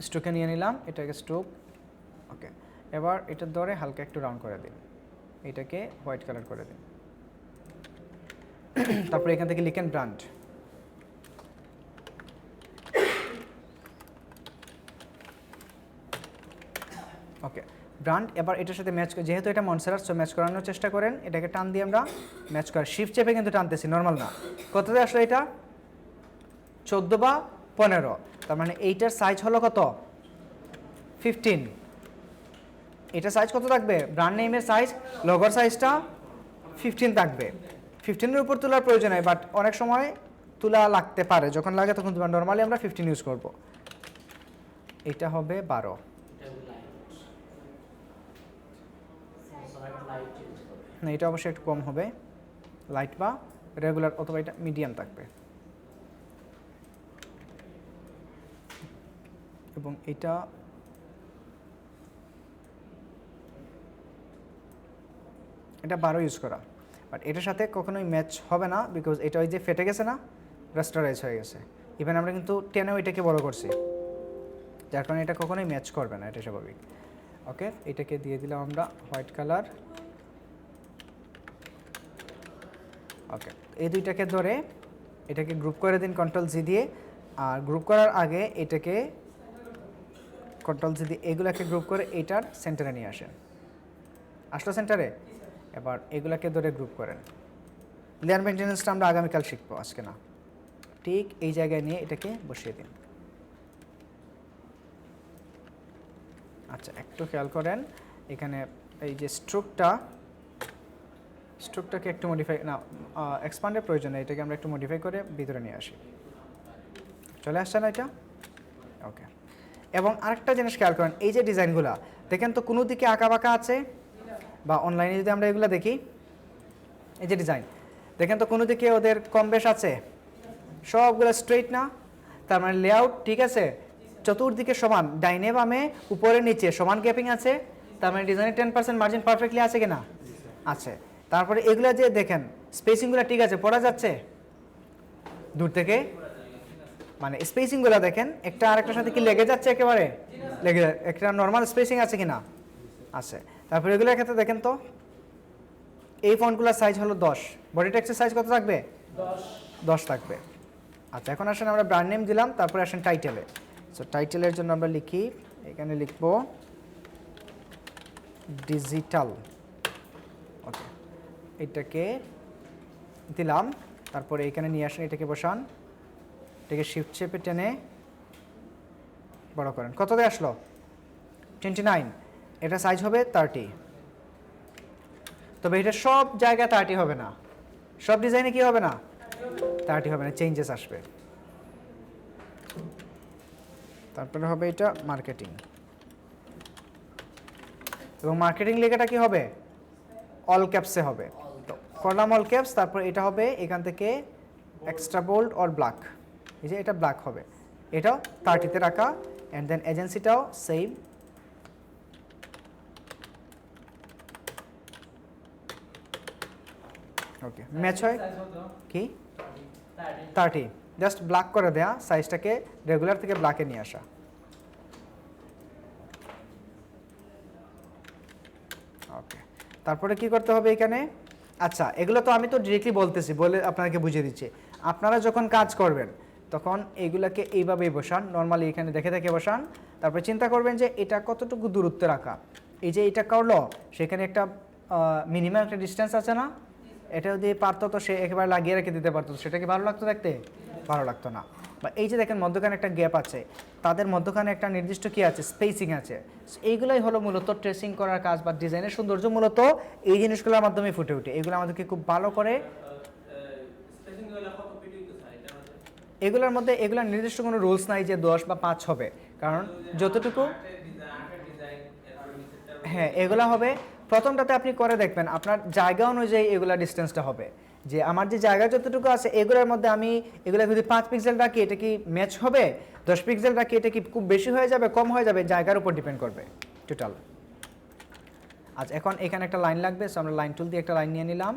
স্ট্রোকে নিয়ে নিলাম, এটাকে স্ট্রোক। ওকে, এবার এটার ধরে হালকা একটু রাউন্ড করে দিন, এটাকে হোয়াইট কালার করে দিন। তারপরে এখান থেকে লিখেন ব্র্যান্ড। ওকে, ব্র্যান্ড। এবার এটার সাথে ম্যাচ, যেহেতু এটা মন্টসেরাট, সো ম্যাচ করানোর চেষ্টা করেন। এটাকে টান দিয়ে আমরা ম্যাচ করার, শিফট চেপে কিন্তু টানতেছি, নর্মাল না। কততে আসলে এটা 14 বা 15, তার মানে এইটার সাইজ হলো কত 15। এটা সাইজ কত থাকবে, ব্র্যান্ড নেমের সাইজ, লোগোর সাইজটা 15 থাকবে। 15-এর উপর তোলার প্রয়োজন হয়, বাট অনেক সময় তোলা লাগতে পারে, যখন লাগে তখন তোলা। নর্মালি আমরা 15 ইউজ করব। এটা হবে 12। না, এটা অবশ্যই একটু কম হবে, লাইট বা রেগুলার, অথবা এটা মিডিয়াম থাকবে। এবং এটা এটা 12 ইউজ করা, বাট এটার সাথে কখনোই ম্যাচ হবে না, বিকজ এটা ওই যে ফেটে গেছে না, রাস্টারাইজ হয়ে গেছে। ইভেন আমরা কিন্তু 10-এও এটাকে বড় করছি, যার কারণে এটা কখনোই ম্যাচ করবে না, এটা স্বাভাবিক। ওকে, এটাকে দিয়ে দিলাম আমরা হোয়াইট কালার। ওকে, এই দুইটাকে ধরে এটাকে গ্রুপ করে দিন কন্ট্রোল-জি দিয়ে। আর গ্রুপ করার আগে এটাকে কন্ট্রোল-জি দিয়ে এগুলাকে গ্রুপ করে এটার সেন্টারে নিয়ে আসেন। আসলো সেন্টারে? এবার এগুলাকে ধরে গ্রুপ করেন। লেয়ার মেনটেন্যান্সটা আমরা আগামীকাল শিখবো, আজকে না। ঠিক এই জায়গায় নিয়ে এটাকে বসিয়ে দিন। আচ্ছা, একটু খেয়াল করেন এখানে এই যে স্ট্রোকটাকে একটু মডিফাই, না এক্সপান্ডের প্রয়োজন নেই, এটাকে আমরা একটু মডিফাই করে ভিতরে নিয়ে আসি। চলে আসছে না এটা? ওকে। এবং আরেকটা জিনিস খেয়াল করেন, এই যে ডিজাইনগুলো দেখেন তো কোনো দিকে আঁকা বাঁকা আছে, বা অনলাইনে যদি আমরা এগুলো দেখি, এই যে ডিজাইন দেখেন তো কোনো দিকে ওদের কম বেশ আছে, সবগুলো স্ট্রেইট না, তার মানে লেআউট ঠিক আছে, চতুর্দিকে সমান, ডাইনে বামে উপরে নিচে সমান গ্যাপিং আছে, তার মানে ডিজাইনের 10% মার্জিন পারফেক্টলি আছে কিনা? আছে। তারপরে এগুলো যে দেখেন স্পেসিংগুলো ঠিক আছে, পড়া যাচ্ছে দূর থেকে, মানে স্পেসিংগুলো দেখেন একটা আরেকটার সাথে কি লেগে যাচ্ছে, একেবারে লেগে, একটা নর্মাল স্পেসিং আছে কিনা? আছে। তারপরে এগুলোর ক্ষেত্রে দেখেন তো এই ফন্টগুলোর সাইজ হলো 10, বডি টেক্সটের সাইজ কত থাকবে? 10 থাকবে। আচ্ছা, এখন আসেন আমরা ব্র্যান্ড নেম দিলাম, তারপরে আসেন টাইটেলে। সো টাইটেলের জন্য আমরা লিখি, এখানে লিখবো ডিজিটাল। ওকে, এটাকে দিলাম, তারপরে এখানে নিয়ে আসেন, এটাকে বসান, এটাকে শিফট চেপে টেনে বড় করেন। কততে আসলো? 29। এটা সাইজ হবে 30। তবে এটা সব জায়গায় 30 হবে না, সব ডিজাইনে কি হবে না 30 হবে না, চেঞ্জেস আসবে। তারপরে হবে এটা মার্কেটিং, এবং মার্কেটিং লেখাটা কি হবে? অল ক্যাপসে হবে। তো করলাম অল ক্যাপস, তারপর এটা হবে এখান থেকে এক্সট্রা বোল্ড অর ব্ল্যাক, এই যে এটা ব্ল্যাক হবে, এটাও 30-তে রাখা। অ্যান্ড দেন এজেন্সিটাও সেম, ওকে ম্যাচ হয় সাইজ হতো কি 30 30, জাস্ট ব্ল্যাক করে দেয়া, সাইজটাকে রেগুলার থেকে ব্ল্যাকে নিয়ে আসা। ওকে, তারপরে কি করতে হবে এখানে? আচ্ছা, এগুলো তো আমি তো ডিরেক্টলি বলতেছি, বলে আপনাকে বুঝিয়ে দিচ্ছি। আপনারা যখন কাজ করবেন তখন এইগুলাকে এইভাবেই বসান, নর্মালি এখানে দেখে দেখে বসান। তারপরে চিন্তা করবেন যে এটা কতটুকু দূরত্বে রাখা। এই যে এটা করলো, সেখানে একটা মিনিমাম একটা ডিস্টেন্স আছে না, এটা যদি পারতো তো সে একেবারে লাগিয়ে রেখে দিতে পারতো, সেটা কি ভালো লাগতো দেখতে? ভালো লাগতো না। বা এই যে দেখেন মধ্যখানে একটা গ্যাপ আছে, তাদের মধ্যখানে একটা নির্দিষ্ট কি আছে, স্পেসিং আছে। এইগুলাই হলো মূলত ট্রেসিং করার কাজ বা ডিজাইনের সৌন্দর্য মূলত এই জিনিসগুলোর মাধ্যমে ফুটে ওঠে। এগুলো আমাদেরকে খুব ভালো করে, এগুলোর মধ্যে এগুলোর নির্দিষ্ট কোনো রুলস নাই যে 10 বা 5 হবে, কারণ যতটুকু, হ্যাঁ এগুলা হবে প্রথমটাতে আপনি করে দেখবেন আপনার জায়গা অনুযায়ী এগুলা ডিস্টেন্সটা হবে, যে আমার যে জায়গা যতটুকু আছে এগুলোর মধ্যে আমি এগুলো যদি 5 পিক্সেল রাখি এটা কি ম্যাচ হবে, 10 পিক্সেল রাখি এটা কি খুব বেশি হয়ে যাবে, কম হয়ে যাবে, জায়গার উপর ডিপেন্ড করবে টোটাল। আচ্ছা, এখন এখানে একটা লাইন লাগবে, সো আমরা লাইন টুল দিয়ে একটা লাইন নিয়ে নিলাম।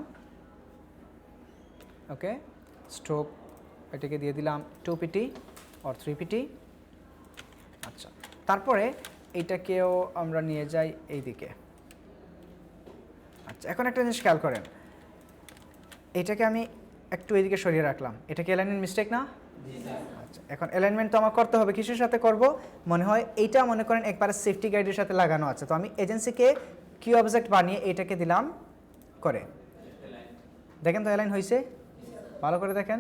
ওকে, স্ট্রোক এটাকে দিয়ে দিলাম 2 পিটি অর 3 পিটি। আচ্ছা, তারপরে এইটাকেও আমরা নিয়ে যাই এই দিকে। আচ্ছা, এখন একটা জিনিস খেয়াল করেন, এটাকে আমি একটু এইদিকে সরিয়ে রাখলাম, এটা কি অ্যালাইনমেন্ট মিস্টেক না? আচ্ছা, এখন অ্যালাইনমেন্ট তো আমার করতে হবে, কিসের সাথে করব? মনে হয় এইটা মনে করেন একবারে সেফটি গাইডের সাথে লাগানো আছে, তো আমি এজেন্সিকে কি অবজেক্ট বানিয়ে এটাকে দিলাম করে, দেখেন তো অ্যালাইন হয়েছে? ভালো করে দেখেন,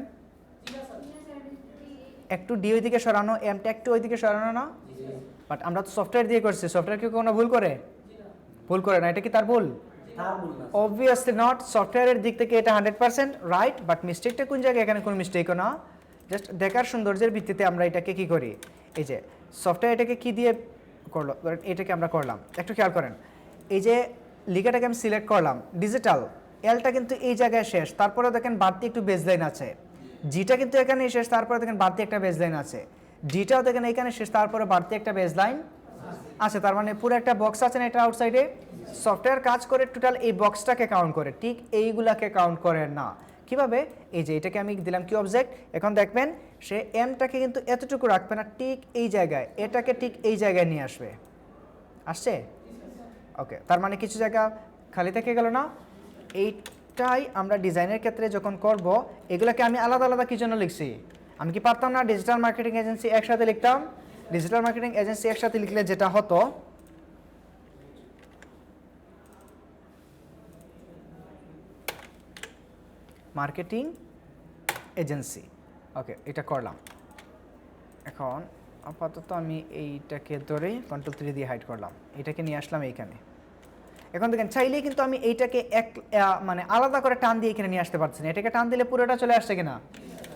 একটু ডি ওইদিকে সরানো, এমটা একটু ওইদিকে সরানো না, বাট আমরা তো সফটওয়্যার দিয়ে করছি, সফটওয়্যার কি কোনো ভুল করে? ভুল করে না, এটা কি তার ভুল? Obviously not. সফটওয়্যারের দিক থেকে এটা 100% রাইট, বাট মিস্টেকটা কোন জায়গায়? এখানে কোনো মিস্টেকও না, জাস্ট দেখার সৌন্দর্যের ভিত্তিতে আমরা এটাকে কি করি, এই যে সফটওয়্যার এটাকে কি দিয়ে করলো, ধরেন এটাকে আমরা করলাম, একটু খেয়াল করেন, এই যে লিখাটাকে আমি সিলেক্ট করলাম ডিজিটাল, এলটা কিন্তু এই জায়গায় শেষ, তারপরে দেখেন বাড়তি একটু বেজলাইন আছে, জিটা কিন্তু এখানেই শেষ, তারপরে দেখেন বাড়তি একটা বেজলাইন আছে, ডিটাও দেখেন এখানে শেষ, তারপরে বাড়তি একটা বেজলাইন আছে, তার মানে পুরো একটা বক্স আছে না এটা আউটসাইডে। সফটওয়্যার কাজ করে টোটাল এই বক্সটাকে কাউন্ট করে, ঠিক এইগুলাকে কাউন্ট করে না। কিভাবে? এই যে এটাকে আমি দিলাম কি অবজেক্ট, এখন দেখবেন সে এমটাকে কিন্তু এতটুকু রাখবে না, ঠিক এই জায়গায়, এটাকে ঠিক এই জায়গায় নিয়ে আসবে। আসছে? ওকে, তার মানে কিছু জায়গা খালি থেকে গেল না। এইটাই আমরা ডিজাইনের ক্ষেত্রে যখন করব, এগুলাকে আমি আলাদা আলাদা কি জন্য লিখছি? আমি কি পারতাম না ডিজিটাল মার্কেটিং এজেন্সি একসাথে লিখতাম? ডিজিটাল মার্কেটিং এজেন্সি একসাথে লিখলে যেটা হতো, মার্কেটিং এজেন্সি, ওকে এটা করলাম। এখন আপাতত আমি এইটাকে ধরে Ctrl+3 দিয়ে হাইড করলাম, এটাকে নিয়ে আসলাম এইখানে। এখন দেখেন চাইলেই কিন্তু আমি এইটাকে মানে আলাদা করে টান দিয়ে এখানে নিয়ে আসতে পারছি না, এটাকে টান দিলে পুরোটা চলে আসছে কিনা?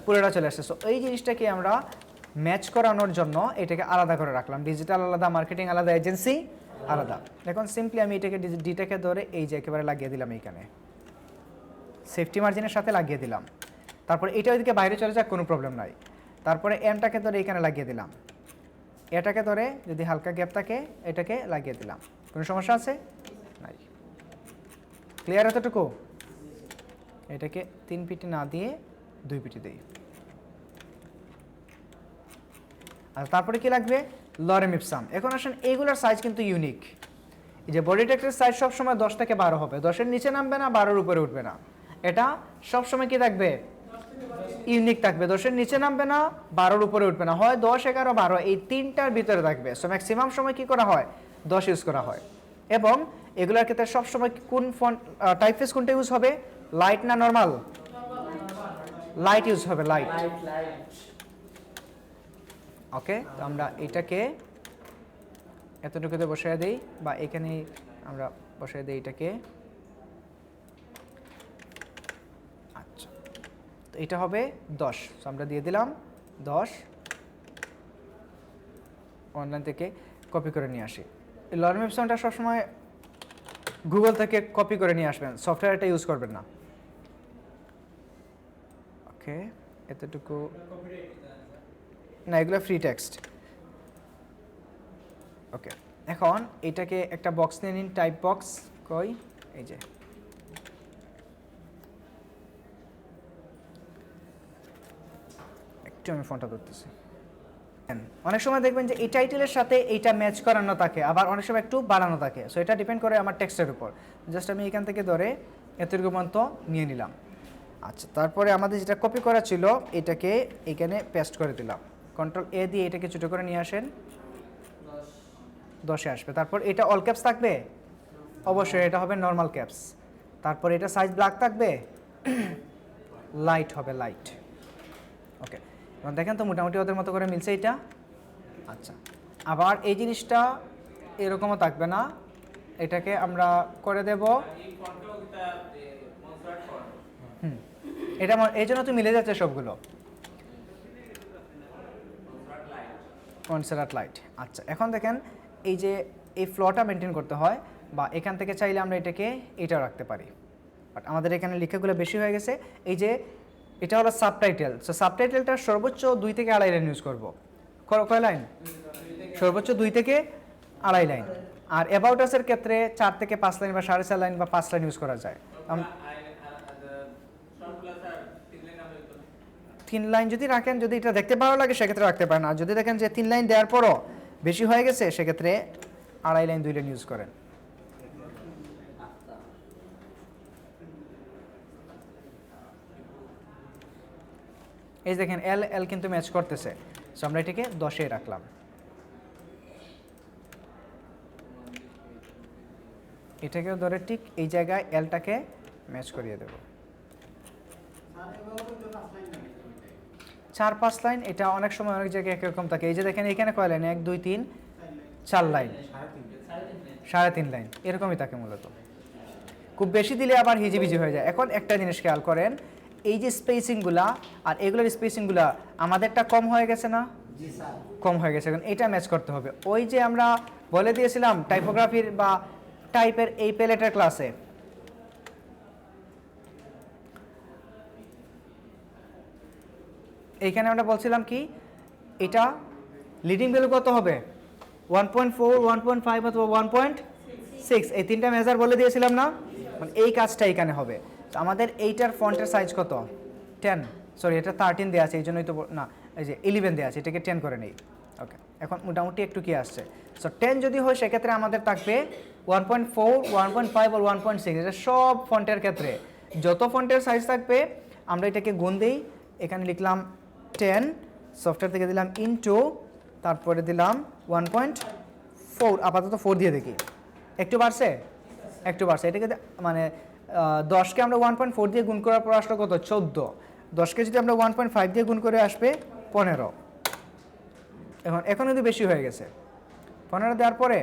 পুরোটা চলে আসছে। সো এই জিনিসটাকে আমরা ম্যাচ করানোর জন্য এটাকে আলাদা করে রাখলাম, ডিজিটাল আলাদা, মার্কেটিং আলাদা, এজেন্সি আলাদা। এখন সিম্পলি আমি এটাকে ডিটাকে ধরে এই যে একেবারে লাগিয়ে দিলাম এইখানে, সেফটি মার্জিনের সাথে লাগিয়ে দিলাম। তারপরে এটা ওইদিকে বাইরে চলে যাক, কোনো প্রবলেম নাই। তারপরে এমটাকে ধরে এখানে লাগিয়ে দিলাম, এটাকে ধরে যদি হালকা গ্যাপ থাকে এটাকে লাগিয়ে দিলাম, কোনো সমস্যা আছে? নাই। ক্লিয়ার এতটুকু? এটাকে 3 পিটি না দিয়ে 2 পিটি দিই। আর তারপরে কি লাগবে? Lorem ipsum. এখন আসেন এইগুলোর সাইজ কিন্তু ইউনিক। এই যে বডি টেক্সটের সাইজ সবসময় 10 থেকে 12 হবে, 10-এর নিচে নামবে না, 12-এর উপরে উঠবে না। এটা সবসময় কি থাকবে? ইউনিক থাকবে, 10-এর নিচে নামবে না, 12-এর উপরে উঠবে না, হয় 10, 11, 12 এই তিনটার ভিতরে থাকবে। সো ম্যাক্সিমাম সময় কি করা হয়? 10 ইউজ করা হয়। এবং এগুলোর ক্ষেত্রে সবসময় কোন ফন্ট টাইপফেস কোনটা ইউজ হবে? লাইট না নর্মাল? লাইট ইউজ হবে, লাইট। লাইট। ওকে, তো আমরা এটাকে এতটুকুতে বসিয়ে দিই, বা এখানেই আমরা বসিয়ে দিই এটাকে। আচ্ছা, তো এটা হবে 10, তো আমরা দিয়ে দিলাম 10। অনলাইন থেকে কপি করে নিয়ে আসি। এই লরেম ইপসনটা সবসময় গুগল থেকে কপি করে নিয়ে আসবেন, সফটওয়্যারটা ইউজ করবেন না। ওকে, এতটুকু না, এগুলো ফ্রি টেক্সট। ওকে, এখন এটাকে একটা বক্স নিয়ে নিন, টাইপ বক্স। কই, এই যে একটু আমি ফোনটা ধরতেছি। অনেক সময় দেখবেন যে এই টাইটেলের সাথে এইটা ম্যাচ করানো থাকে, আবার অনেক সময় একটু বাড়ানো থাকে। সো এটা ডিপেন্ড করে আমার টেক্সটের উপর। জাস্ট আমি এখান থেকে ধরে এতটুকু পর্যন্ত নিয়ে নিলাম। আচ্ছা, তারপরে আমাদের যেটা কপি করা ছিল এটাকে এখানে পেস্ট করে দিলাম। কন্ট্রোল এ দিয়ে এটাকে ছোটো করে নিয়ে আসেন, 10-এ আসবে। তারপর এটা অল ক্যাপস থাকবে, অবশ্যই এটা হবে নর্মাল ক্যাপস। তারপর এটা সাইজ ব্ল্যাক থাকবে, লাইট হবে, লাইট। ওকে, এখন দেখেন তো মোটামুটি ওদের মতো করে মিলছে এটা। আচ্ছা, আবার এই জিনিসটা এরকমও থাকবে না, এটাকে আমরা করে দেব। এটা এই জন্য তো মিলে যাচ্ছে সবগুলো, কনসেলার লাইট। আচ্ছা, এখন দেখেন এই যে এই ফ্লোটা মেনটেন করতে হয়, বা এখান থেকে চাইলে আমরা এটাকে এটা রাখতে পারি, বাট আমাদের এখানে লেখাগুলো বেশি হয়ে গেছে। এই যে এটা হলো সাবটাইটেল, সো সাবটাইটেলটা সর্বোচ্চ 2 থেকে 2.5 লাইন ইউজ করবো। কয় লাইন? সর্বোচ্চ 2 থেকে 2.5 লাইন। আর অ্যাবাউট আসের ক্ষেত্রে 4 থেকে 5 লাইন বা 4.5 লাইন বা 5 লাইন ইউজ করা যায়। 3 লাইন যদি রাখেন, যদি এটা দেখতে ভালো লাগে সেক্ষেত্রে রাখতে পারেন। আর যদি দেখেন যে 3 লাইন দেওয়ার পরও বেশি হয়ে গেছে, সেক্ষেত্রে 2.5 লাইন 2 লাইন ইউজ করেন। এই দেখেন এল এল কিন্তু ম্যাচ করতেছে, সো আমরা এটাকে 10-এ রাখলাম। এটাকেও ধরে ঠিক এই জায়গায় এলটাকে ম্যাচ করিয়ে দেব। 4-5 লাইন, এটা অনেক সময় অনেক জায়গায় একরকম থাকে। এই যে দেখেন এখানে কয় লাইন, 1 2 3 4 লাইন, 3.5 লাইন এরকমই থাকে মূলত। খুব বেশি দিলে আবার হিজিবিজি হয়ে যায়। এখন একটা জিনিস খেয়াল করেন, এই যে স্পেসিংগুলা আর এগুলোর স্পেসিংগুলা আমাদেরটা কম হয়ে গেছে না? কম হয়ে গেছে। এখন এটা ম্যাচ করতে হবে। ওই যে আমরা বলে দিয়েছিলাম টাইপোগ্রাফির বা টাইপের এই প্যালেটের ক্লাসে, এইখানে আমরা বলছিলাম কি, এটা লিডিং ভ্যালু কত হবে? 1.4, 1.5 অথবা 1.6, এই তিনটা মেজার বলে দিয়েছিলাম না? মানে এই কাজটা এখানে হবে। তো আমাদের এইটার ফন্টের সাইজ কত? 10, সরি এটা 13 দেওয়া আছে, এই জন্যই তো না, এই যে 11 দেওয়া আছে, এটাকে 10 করে নেই। ওকে, এখন মোটামুটি একটু কি আসছে। সো 10 যদি হয় সেক্ষেত্রে আমাদের থাকবে 1.4, 1.5 আর 1.6। এটা সব ফন্টের ক্ষেত্রে যত ফন্টের সাইজ থাকবে আমরা এটাকে গুণ দিই। এখানে লিখলাম 10, সফটওয়্যার থেকে দিলাম ইনটু, তারপরে দিলাম 1.4, আপাতত 4 দিয়ে দেখি একটু বাড়ছে, একটু বাড়ছে। এটাকে মানে 10কে আমরা 1.4 দিয়ে গুণ করার পর আসলো কত? 14। 10কে যদি আমরা 1.5 দিয়ে গুণ করে আসবে 15। এখন কিন্তু বেশি হয়ে গেছে। 15 দেওয়ার পরে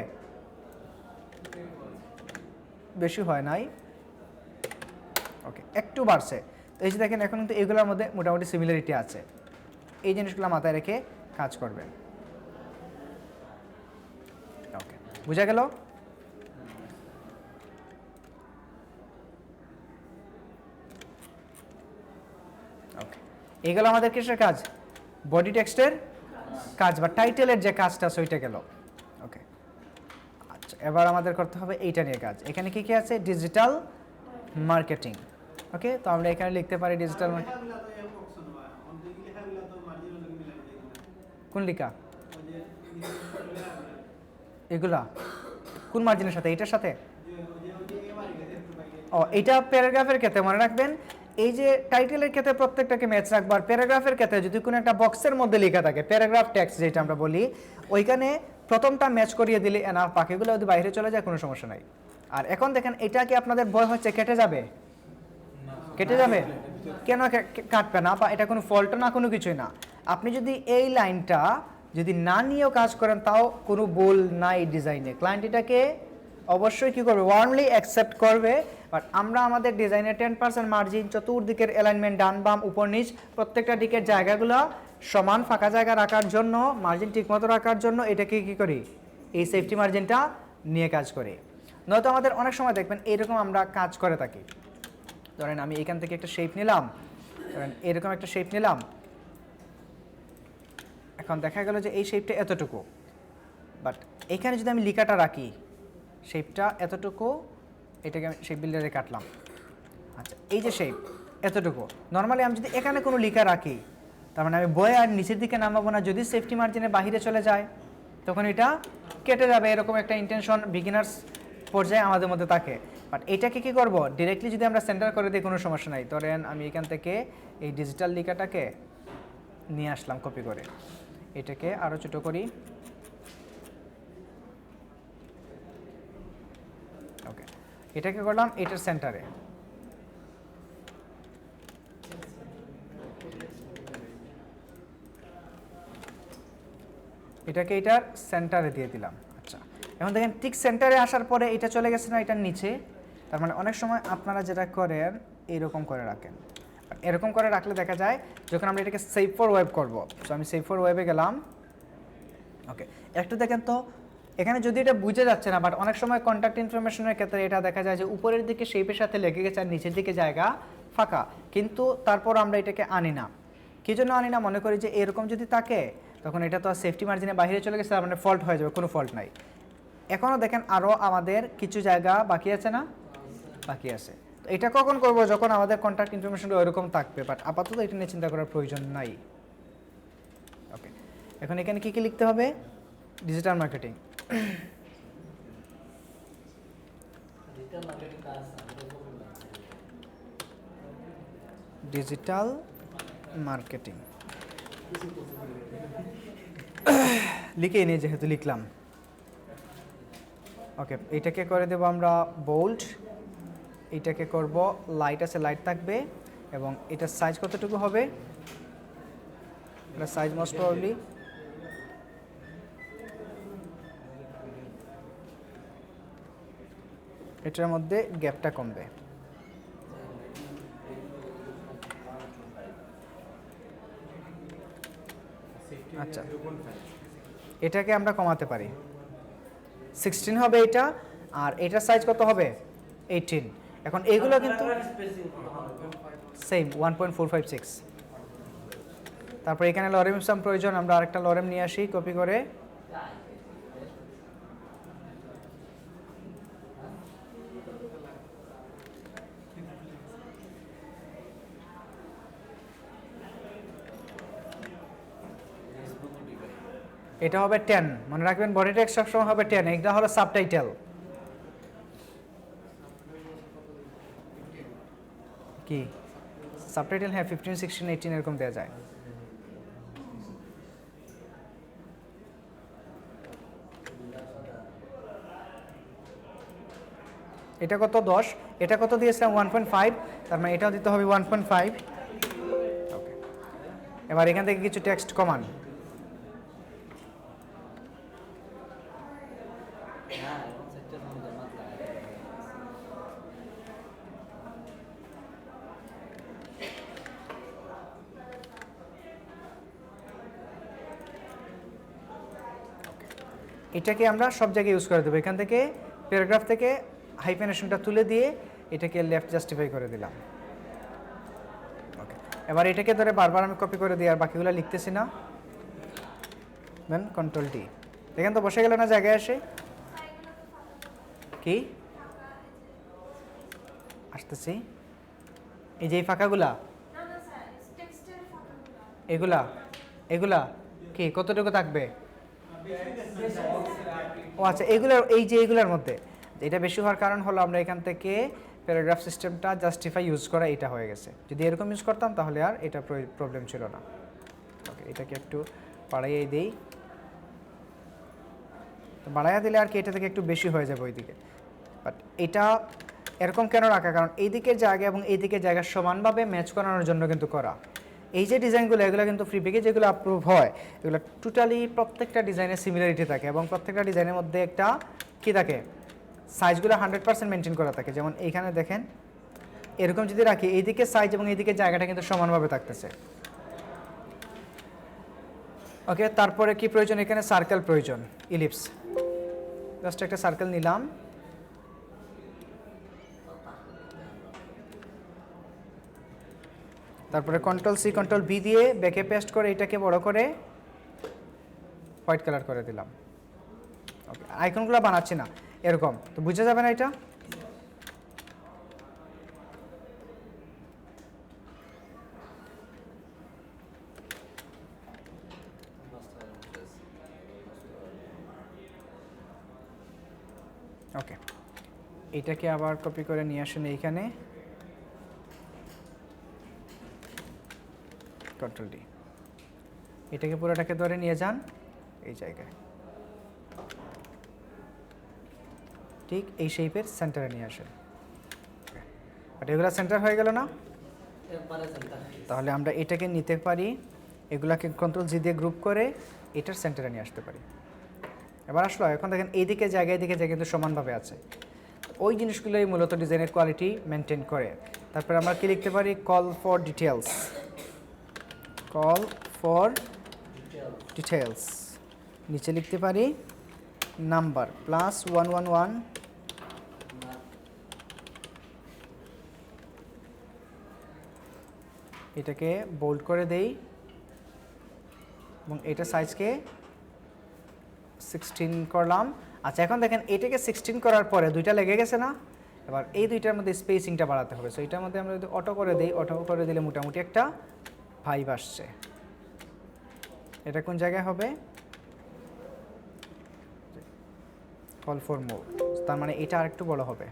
বেশি হয় নাই, ওকে একটু বাড়ছে। তো এই যে দেখেন এখন কিন্তু এগুলোর মধ্যে মোটামুটি সিমিলারিটি আছে। এই জিনিসগুলো মাথায় রেখে কাজ করবেন। ওকে, বুঝা গেল? ওকে, এগুলো আমাদের কিসের কাজ? বডি টেক্সটের কাজ বা টাইটেলের যে কাজটা সেটা গেল। ওকে, আচ্ছা এবার আমাদের করতে হবে এইটা নিয়ে কাজ। এখানে কি কি আছে? Digital marketing. ওকে, তো আমরা এখানে লিখতে পারি ডিজিটাল মার্কেটিং। কোন লিখা? এগুলা কোন মার্জিনের সাথে? এটার সাথে? ও, এটা প্যারাগ্রাফের ক্ষেত্রে মনে রাখবেন, এই যে টাইটেলের ক্ষেত্রে প্রত্যেকটাকে ম্যাচ রাখবো। আর প্যারাগ্রাফের ক্ষেত্রে যদি কোনো একটা বক্সের মধ্যে লেখা থাকে, প্যারাগ্রাফ টেক্সট যেটা আমরা বলি, ওইখানে প্রথমটা ম্যাচ করিয়ে দিলে এনাফ, বাকিগুলো যদি বাইরে চলে যায় কোনো সমস্যা নাই। আর এখন দেখেন এটা কি আপনাদের ভয় হচ্ছে কেটে যাবে? কেটে যাবে? কেন কাটবে না, বা এটা কোনো ফল্ট না, কোনো কিছুই না। আপনি যদি এই লাইনটা যদি না নিয়েও কাজ করেন তাও কোনো ভুল নাই ডিজাইনে। ক্লায়েন্ট এটাকে অবশ্যই কী করবে, ওয়ার্মলি অ্যাকসেপ্ট করবে। বাট আমরা আমাদের ডিজাইনের 10% মার্জিন, চতুর্দিকের অ্যালাইনমেন্ট, ডান বাম উপর নিচ প্রত্যেকটা দিকের জায়গাগুলো সমান ফাঁকা জায়গা রাখার জন্য, মার্জিন ঠিকমতো রাখার জন্য এটাকে কী করি, এই সেফটি মার্জিনটা নিয়ে কাজ করি। নয়তো আমাদের অনেক সময় দেখবেন এইরকম আমরা কাজ করে থাকি। ধরেন আমি এখান থেকে একটা শেপ নিলাম, ধরেন এরকম একটা শেপ নিলাম, এখন দেখা গেল যে এই শেপটা এতটুকু, বাট এখানে যদি আমি লিখাটা রাখি, শেপটা এতটুকু, এটাকে আমি শেপ বিল্ডারে কাটলাম। আচ্ছা, এই যে শেপ এতটুকু, নর্মালি আমি যদি এখানে কোনো লিখা রাখি, তার মানে আমি বয়ে আর নিচের দিকে নামাবো না। যদি সেফটি মার্জিনের বাহিরে চলে যায় তখন এটা কেটে যাবে, এরকম একটা ইন্টেনশন বিগিনার্স পর্যায়ে আমাদের মধ্যে থাকে। বাট এটাকে কী করবো, ডিরেক্টলি যদি আমরা সেন্টার করে দিই কোনো সমস্যা নাই। ধরেন আমি এখান থেকে এই ডিজিটাল লিখাটাকে নিয়ে আসলাম কপি করে, এটাকে আরও ছোটো করি, ওকে, এটাকে করলাম এটার সেন্টারে, এটাকে এটার সেন্টারে দিয়ে দিলাম। আচ্ছা, এখন দেখেন ঠিক সেন্টারে আসার পরে এটা চলে গেছে না এটার নিচে। তার মানে অনেক সময় আপনারা যেটা করেন এরকম করে রাখেন, এরকম করে রাখলে দেখা যায় যখন আমরা এটাকে সেভ ফর ওয়েব করবো। সো আমি সেভ ফর ওয়েবে গেলাম, ওকে, একটু দেখেন তো এখানে যদি এটা বুঝে যাচ্ছে না, বাট অনেক সময় কন্ট্যাক্ট ইনফরমেশনের ক্ষেত্রে এটা দেখা যায় যে উপরের দিকে শেপের সাথে লেগে গেছে আর নিচের দিকে জায়গা ফাঁকা, কিন্তু তারপর আমরা এটাকে আনি না। কী জন্য আনি না, মনে করি যে এরকম যদি থাকে তখন এটা তো আর সেফটি মার্জিনের বাইরে চলে গেছে, তার মানে ফল্ট হয়ে যাবে, কোনো ফল্ট নাই। এখনও দেখেন আরও আমাদের কিছু জায়গা বাকি আছে না, বাকি আছে। তো এটা কখন করব, যখন আমাদের কন্ট্যাক্ট ইনফরমেশনটা ওইরকম থাকবে, বাট আপাতত এটা নিয়ে চিন্তা করার প্রয়োজন নাই। ওকে, এখন এখানে কী কী লিখতে হবে, ডিজিটাল মার্কেটিং, ডিজিটাল মার্কেটিং লিখে নিয়ে যেহেতু লিখলাম, ওকে, এইটাকে করে দেবো আমরা বোল্ড, এইটাকে করব লাইট আছে, লাইট থাকবে, এবং এটার সাইজ কতটুকু হবে, এটা সাইজ মোস্ট প্রবাবলি এটার মধ্যে গ্যাপটা কমবে। আচ্ছা, এটাকে আমরা কমাতে পারি, 16 হবে এটা, আর এটার সাইজ কত হবে 18। এখন এইগুলো কিন্তু সেম 1.456। তারপর এখানে লরেম সাম প্রয়োজন, আমরা আরেকটা লরেম নিয়ে আসি কপি করে, এটা হবে 10, মনে রাখবেন বডি টেক্সট সবসময় হবে 10, এটা হলো সাবটাইটেল। কি সাবটাইটেল, হ্যাঁ 15, 16, 18 এরকম দেওয়া যায়। এটা কত 10, এটা কত দিয়েছিলাম 1.5, তার মানে এটাও দিতে হবে 1.5। ওকে, এবার এখান থেকে কিছু টেক্সট কমান, এটাকে আমরা সব জায়গায় ইউজ করে দেবো। এখান থেকে প্যারাগ্রাফ থেকে হাইফেনেশনটা তুলে দিয়ে এটাকে লেফট জাস্টিফাই করে দিলাম। ওকে, এবার এটাকে ধরে বারবার আমি কপি করে দিই, আর বাকিগুলো লিখতেছি না, দেন কন্ট্রোল টি, দেখেন তো বসে গেল না জায়গায় আসে। কি আসতেছি, এই যে এই ফাঁকাগুলা, এগুলা এগুলা কি কতটুকু থাকবে, ও আচ্ছা, এগুলার এই যে এইগুলোর মধ্যে এটা বেশি হওয়ার কারণ হলো আমরা এখান থেকে প্যারাগ্রাফ সিস্টেমটা জাস্টিফাই ইউজ করা এটা হয়ে গেছে। যদি এরকম ইউজ করতাম তাহলে আর এটা প্রবলেম ছিল না। ওকে, এটাকে একটু বাড়াইয়ে দিই, তো বাড়াইয়া দিলে আর কি এটা থেকে একটু বেশি হয়ে যাবে ওইদিকে। বাট এটা এরকম কেন রাখা, কারণ এই দিকের জায়গা এবং এই দিকের জায়গা সমানভাবে ম্যাচ করানোর জন্য কিন্তু করা। এই যে ডিজাইনগুলো এগুলো কিন্তু ফ্রি পেজে যেগুলো অ্যাপ্রুভ হয় এগুলো টোটালি প্রত্যেকটা ডিজাইনের সিমিলারিটি থাকে এবং প্রত্যেকটা ডিজাইনের মধ্যে একটা কী থাকে, সাইজগুলো 100% মেনটেন করা থাকে। যেমন এইখানে দেখেন এরকম যদি রাখি এই দিকে সাইজ এবং এই দিকের জায়গাটা কিন্তু সমানভাবে থাকতেছে। ওকে, তারপরে কি প্রয়োজন, এখানে সার্কেল প্রয়োজন, ইলিপস। জাস্ট একটা সার্কেল নিলাম, তারপরে Ctrl+C Ctrl+V দিয়ে ব্যাকে পেস্ট করে এটাকে বড় করে হোয়াইট কালার করে দিলাম। ওকে, আইকনগুলো বানাচ্ছি না, এরকম তো বুঝা যাবে না এটা। ওকে, এটাকে আবার কপি করে নিয়ে আসেন এইখানে, Ctrl+D, এটাকে পুরোটাকে ধরে নিয়ে যান এই জায়গায়, ঠিক এই শেপের সেন্টারে নিয়ে আসেন। বাট এগুলা সেন্টার হয়ে গেল না, তাহলে আমরা এটাকে নিতে পারি, এগুলাকে Ctrl+G দিয়ে গ্রুপ করে এটার সেন্টারে নিয়ে আসতে পারি। এবার আসলো, এখন দেখেন এইদিকে জায়গায় এদিকে জায়গায় কিন্তু সমানভাবে আছে, ওই জিনিসগুলোই মূলত ডিজাইনের কোয়ালিটি মেনটেন করে। তারপরে আমরা কি লিখতে পারি, call for details, call for details, নিচে লিখতে পারি নাম্বার +111, এটাকে বোল্ড করে দেই এবং এটা সাইজকে 16 করলাম। আচ্ছা, এখন দেখেন এটাকে 16 করার পরে দুইটা লেগে গেছে না, এবার এই দুইটার মধ্যে স্পেসিংটা বাড়াতে হবে। সো এটার মধ্যে আমরা যদি অটো করে দিই, অটো করে দিলে মোটামুটি একটা ভাইব আসছে। এটা কোন জায়গায় হবে, কল ফর মোর, তার মানে এটা আরেকটু বড় হবে,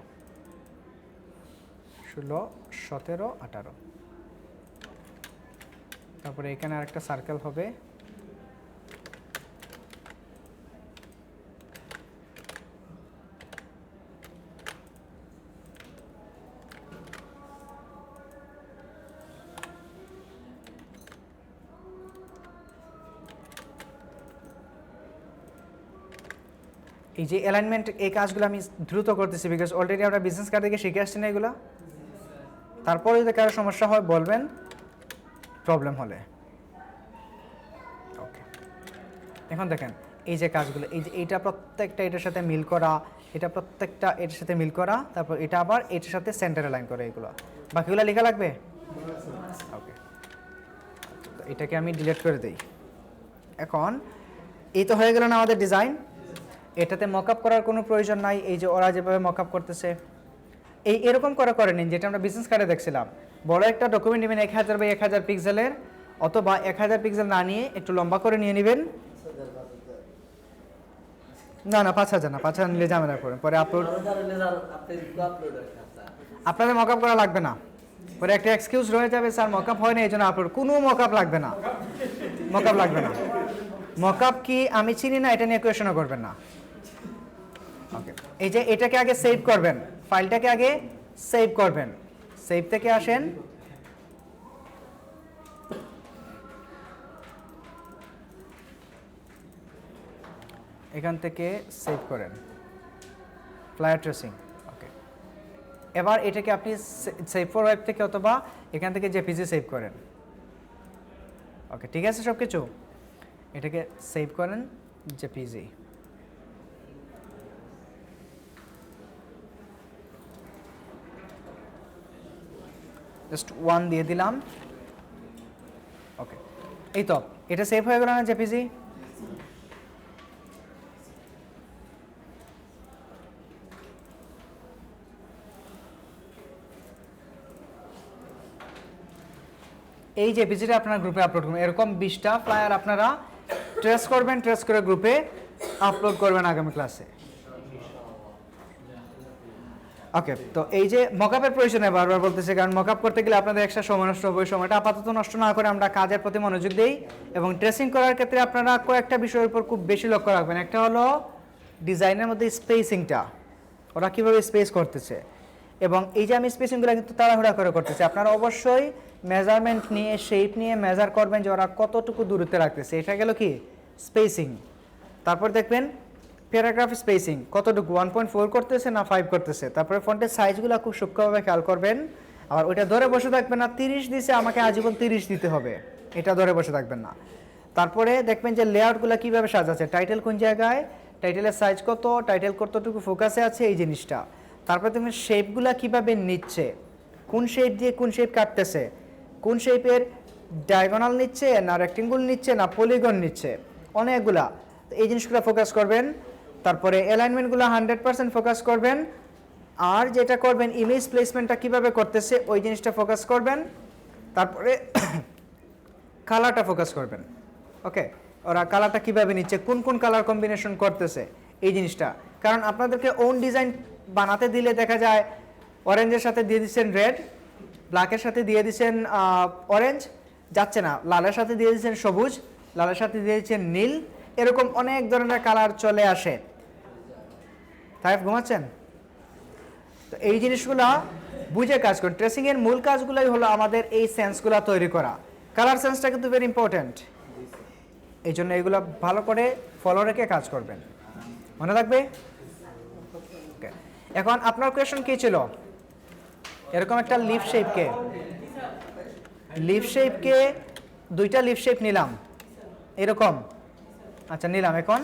16, 17, 18। তারপরে এখানে আরেকটা সার্কেল হবে, এই যে অ্যালাইনমেন্ট, এই কাজগুলো আমি দ্রুত করতেছি বিকজ অলরেডি আমরা বিজনেস কার্ড থেকে শিখে আসছি না এগুলো। তারপরে যদি কারো সমস্যা হয় বলবেন, প্রবলেম হলে। ওকে, এখন দেখেন এই যে কাজগুলো, এই যে এইটা প্রত্যেকটা এটার সাথে মিল করা, এটা প্রত্যেকটা এটার সাথে মিল করা, তারপর এটা আবার এটার সাথে সেন্টারে লাইন করা, এগুলো বাকিগুলো লেখা লাগবে। ওকে, এটাকে আমি ডিলিট করে দিই। এখন এই তো হয়ে গেল না আমাদের ডিজাইন, এটাতে মকআপ করার কোনো প্রয়োজন নাই। এই যে ওরা যেভাবে মকআপ করতেছে এরকম করে নিন, যেটা আমরা বিজনেস কার্ডে দেখছিলাম। বড় একটা ডকুমেন্ট নেবেন 1000 বাই 1000 পিক্সেলের, অথবা 1000 পিক্সেল না নিয়ে একটু লম্বা করে নিয়ে নেবেন। না 5000 না, 5000 নিলে ঝামেলা করেন, পরে আপলোড, আপনাদের মকআপ করা লাগবে না, পরে একটা এক্সকিউজ রয়ে যাবে, স্যার মকআপ হয় না এই জন্য আপলোড। কোনো মকআপ লাগবে না, মকআপ লাগবে না। মকআপ কি আমি চিনি না, এটা নিয়ে কোয়েশনও করবেন না। ওকে, এই যে এটাকে আগে সেভ করবেন, ফাইলটাকে আগে সেভ করবেন, সেভ থেকে আসেন, এখান থেকে সেভ করেন ফ্লায়ার ট্রেসিং। ওকে, এবার এটাকে আপনি সেভ ফর ওয়েব থেকে অথবা এখান থেকে জেপিজি সেভ করেন। ওকে, ঠিক আছে সব কিছু, এটাকে সেভ করেন জেপিজি। জাস্ট 1 দিয়ে দিলাম। ওকে, এই তো এটা সেভ হয়ে গেল না জেপিজি। এই জেপিজিটা আপনার গ্রুপে আপলোড করবেন। এরকম 20টা ফ্লায়ার আপনারা ট্রেস করবেন, ট্রেস করে গ্রুপে আপলোড করবেন আগামী ক্লাসে। ওকে, তো এই যে মকআপের প্রয়োজনে বারবার বলতেছে, কারণ মকআপ করতে গেলে আপনাদের একটা সময় নষ্ট হবে। সময়টা আপাতত নষ্ট না করে আমরা কাজের প্রতি মনোযোগ দিই, এবং ট্রেসিং করার ক্ষেত্রে আপনারা কয়েকটা বিষয়ের উপর খুব বেশি লক্ষ্য রাখবেন। একটা হলো ডিজাইনের মধ্যে স্পেসিংটা, ওরা কীভাবে স্পেস করতেছে, এবং এই যে আমি স্পেসিংগুলো কিন্তু তাড়াহুড়া করে করতেছি, আপনারা অবশ্যই মেজারমেন্ট নিয়ে শেপ নিয়ে মেজার করবেন যে ওরা কতটুকু দূরত্বে রাখতেছে। এটা গেল কি স্পেসিং। তারপর দেখবেন প্যারাগ্রাফ স্পেসিং কতটুকু 1.4 করতেছে না 5 করতেছে। তারপরে ফন্টের সাইজগুলো খুব সূক্ষ্মভাবে খেয়াল করবেন। আর ওইটা ধরে বসে থাকবেন না 30 দিছে আমাকে আজীবন 30 দিতে হবে, এটা ধরে বসে থাকবেন না। তারপরে দেখবেন যে লেআউটগুলো কীভাবে সাজাচ্ছে, টাইটেল কোন জায়গায়, টাইটেলের সাইজ কত, টাইটেল কতটুকু ফোকাসে আছে, এই জিনিসটা। তারপরে দেখবেন শেপগুলো কীভাবে নিচ্ছে, কোন শেপ দিয়ে কোন শেপ কাটতেছে, কোন শেপের ডায়াগোনাল নিচ্ছে না রেক্টেঙ্গুল নিচ্ছে না পলিগন নিচ্ছে, অনেকগুলা। এই জিনিসগুলো ফোকাস করবেন। তারপরে অ্যালাইনমেন্টগুলো 100% ফোকাস করবেন। আর যেটা করবেন ইমেজ প্লেসমেন্টটা কীভাবে করতেছে ওই জিনিসটা ফোকাস করবেন। তারপরে কালারটা ফোকাস করবেন। ওকে, ওরা কালারটা কীভাবে নিচ্ছে, কোন কোন কালার কম্বিনেশন করতেছে এই জিনিসটা। কারণ আপনাদেরকে ওন ডিজাইন বানাতে দিলে দেখা যায় অরেঞ্জের সাথে দিয়ে দিচ্ছেন রেড, ব্ল্যাকের সাথে দিয়ে দিচ্ছেন অরেঞ্জ, যাচ্ছে না, লালের সাথে দিয়ে দিচ্ছেন সবুজ, লালের সাথে দিয়ে দিচ্ছেন নীল, এরকম অনেক ধরনের কালার চলে আসে। তাই ঘুমাচ্ছেন? তো এই জিনিসগুলো বুঝে কাজ করুন। ট্রেসিংয়ের মূল কাজগুলোই হলো আমাদের এই সেন্সগুলো তৈরি করা। কালার সেন্সটা কিন্তু ভেরি ইম্পর্ট্যান্ট, এই জন্য এগুলো ভালো করে ফলো রেখে কাজ করবেন, মনে রাখবে। ওকে, এখন আপনার কোয়েশ্চন কী ছিল? এরকম একটা লিফ শেপকে দুইটা লিফ শেপ নিলাম এরকম, আচ্ছা নিলাম। এখন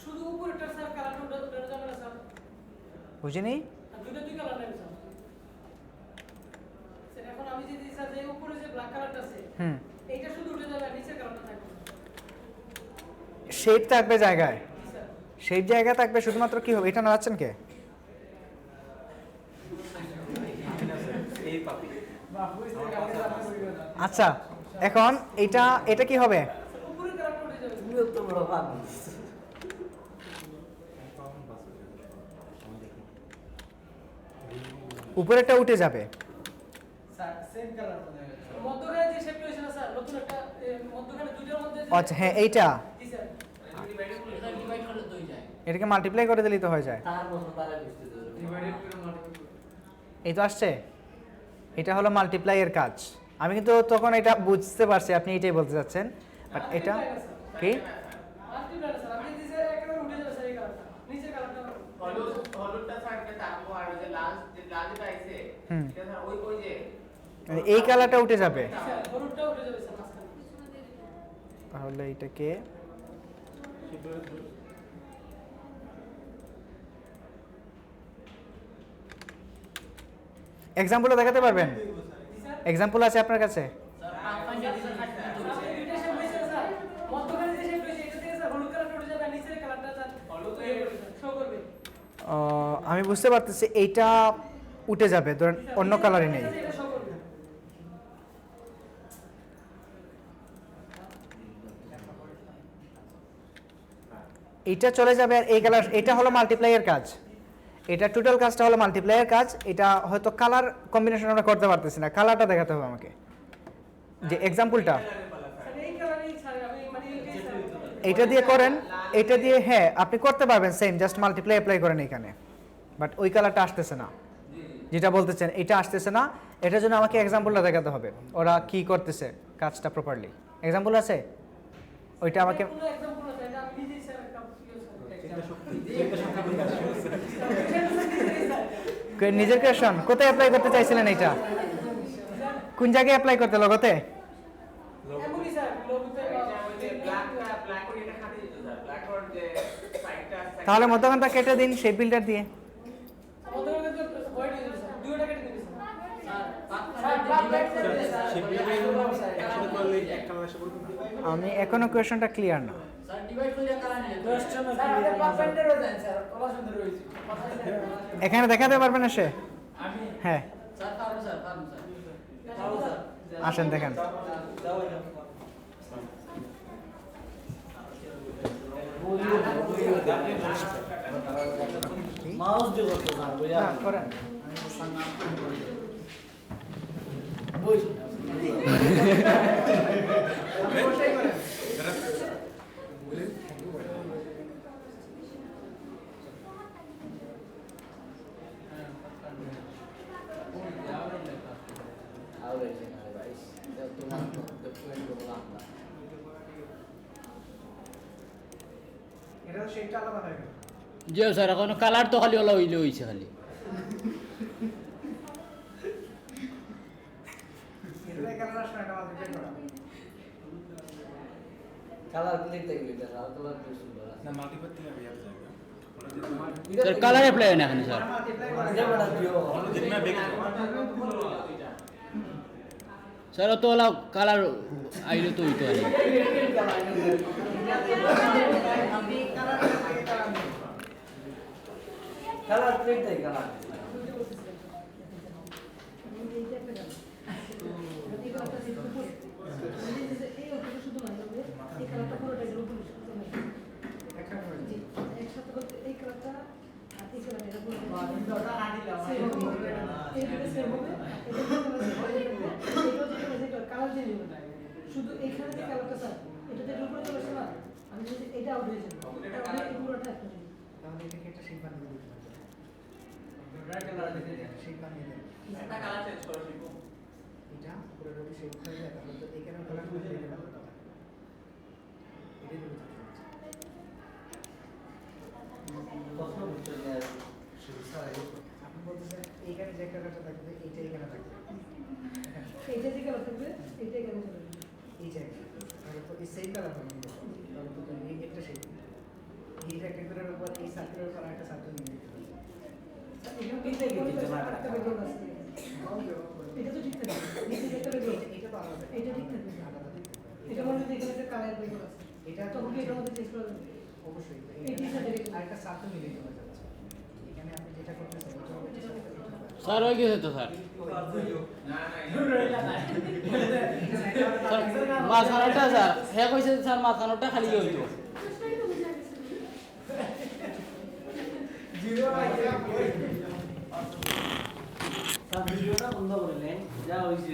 শুধু উপরেরটা স্যার কালারটা উঠে যাবে না স্যার? বুঝিনি। আর দুই কালার নেবে স্যার। স্যার এখন আমি যদি স্যার যে উপরে যে ব্ল্যাক কালারটা আছে এইটা শুধু উঠে যাবে আর নিচের কালারটা থাকবে। শেপ থাকবে জায়গায়, স্যার শেপ জায়গা থাকবে, শুধুমাত্র কি হবে এটা নাড়াচ্ছেন কে? আচ্ছা এখন এটা কি হবে? উপরের কালারটা উঠে যাবে। উপরেরটা উঠে যাবে। স্যার সেম কালার মনে হয়। মধ্যখানে যে শেপটা হইছে না স্যার, নতুন একটা মধ্যখানে দুইটার মধ্যে যে- আচ্ছা হ্যাঁ এইটা, জি স্যার। ডিভাইড করলে দুই যায়। এটাকে মাল্টিপ্লাই করে দিলেই তো হয়ে যায়। তার মতো তারা বুঝতে পারবে। ডিভাইডেড করে মাল্টিপ্লাই। এই তো আসছে, এটা হলো মাল্টিপ্লাই এর কাজ। আমি কিন্তু তখন এটা বুঝতে পারছি আপনি এটাই বলতে চাচ্ছেন, বাট এটা কি মাল্টিপ্লাই স্যার, আমি যদি স্যার একেবারে উঠে যাবে স্যার এই কালারটা, নিচের কালারটা হলুদটা থাকবে তারপর আর যে লালটা আইছে হুম। এটা স্যার ওই যে মানে এই কালারটা উঠে যাবে, স্যার হলুদটা উঠে যাবে স্যার মাঝখানে। তাহলে এটাকে এক্সাম্পলও দেখাতে পারবেন? এক্সাম্পল আছে আপনার কাছে? দুইটা শেপ হইছে স্যার, মধ্যখানে যে শেপ হইছে এটা থেকে স্যার হলুদ কালারটা উঠে যাবে আর নিচের কালারটা স্যার হলুদ শো করবে। আমি বুঝতে পারতেছি এইটা উঠে যাবে, ধরেন অন্য কালারই নেই। এটা শো করবে। এইটা চলে যাবে আর এই কালার, এটা হলো মাল্টিপ্লাইয়ের কাজ, এটা টোটাল কাজটা হলো মাল্টিপ্লাইয়ের কাজ। এটা হয়তো কালার কম্বিনেশন আমরা করতে পারতেছি না, কালারটা দেখাতে হবে আমাকে, যে এক্সাম্পলটা স্যার এই কালারই স্যার আমি মানে এইটাই স্যার এইটা দিয়ে করেন, এটা দিয়ে হ্যাঁ আপনি করতে পারবেন সেম, জাস্ট মাল্টিপ্লাই অ্যাপ্লাই করেন এখানে, বাট ওই কালারটা আসতেছে না, যেটা বলতেছেন এটা আসতেছে না। এটার জন্য আমাকে এক্সাম্পলটা দেখাতে হবে ওরা কি করতেছে কাজটা প্রপারলি। এক্সাম্পল আছে ওইটা আমাকে কোনো एग्जांपल আছে এটা আমি নিজেই স্যার একটা নিজের ক্রিয়েশন কোথায় অ্যাপ্লাই করতে চাইছিলেন, এটা কোন জায়গায় অ্যাপ্লাই করতে লগতে? এমনি স্যার লোগোতে ব্ল্যাক করে এটা খাতে দিতে স্যার ব্ল্যাক করে যে সাইডটা আছে তাহলে মধ্যখানটা কেটে দিন শেপ বিল্ডার দিয়ে। আমাদের কাছে হোয়াইট ইউজ স্যার দুইটা কেটে দিন আমি এখনো কোয়েশনটা ক্লিয়ার না। স্যার ডিভাইড করে কালার নিয়ে 10 জন স্যার পার্সেন্টেরও দেন স্যার, কত সুন্দর হয়েছে। এখানে দেখাতে পারবেন না সে? আমি হ্যাঁ স্যার পারবো স্যার আসেন দেখেন। মাউস দিয়ে করতে স্যার বুঝা না, করেন। এটা আলাদা হয়ে গেল। যে স্যার এখন কালার তো খালি ওলা হইলে হইছে খালি এটা কালার আসলে এটা আমাদের বের করা। কালার ক্লিক দেখবি এটা লাল কালার বেশ সুন্দর আছে না মাল্টিপার থেকে আমি ইয়াতে যাবে স্যার কালার অ্যাপ্লাই হয় না এখানে স্যার যেমন ভিউ জিতনা বেগে স্যার তো ওলা কালার আইলে তো হইতো আরে কালার ক্লিক দেখ কালার শুধু এখানে যে কালারটা স্যার এটা যে উপরে চলে আসে না আমি যদি এটা আউট হয়ে যাবে এটা পুরোটা একটা তাহলে এটাকে একটা শেপ বানিয়ে দিতে হবে। রেড কালার দেখে শেপ বানিয়ে দেন। একটা কালার চেঞ্জ করে শিখবো এটা পুরো যদি শেপ হয়ে যায় তাহলে তো এখানেও কালার করে দিতে হবে। এটাই হলো প্রশ্ন বুঝতে আপনি বলতেছেন এইখানে যে কালারটা থাকবে এইটা এখানে থাকবে। এইটা যে কালার থাকবে এইটা এখানে চলে যাবে এই যে তাহলে তো এই সেম কালার হবে তাহলে তো এই একটা শেপ এই রেক্টেঙ্গুলার উপর এই সার্কেলের উপর একটা সার্কেল নিয়ে নিতে হবে। এটা তো ঠিক থাকবে নিচে একটা বের এটা তো আলাদা এটা ঠিক থাকবে আলাদা দিতে হবে। এটা মনে হয় এখানে একটা কালার বের করা আছে এটা তখন কি এটার মধ্যে চেঞ্জ করা যাবে অবশ্যই তো এইটার সাথে এটা- আরেকটা সার্কেল মিলিয়ে দেওয়া যাচ্ছে এখানে আপনি যেটা করতেছেন এটা হবে এটা সাথে এটা হবে। স্যার হয়ে গেছে তো স্যার স্যার মাঝখানোটা স্যার হ্যাঁ কইছে স্যার মাঝখানোটা খালি হইতো ভিডিওটা বন্ধ করলেন যা হইছে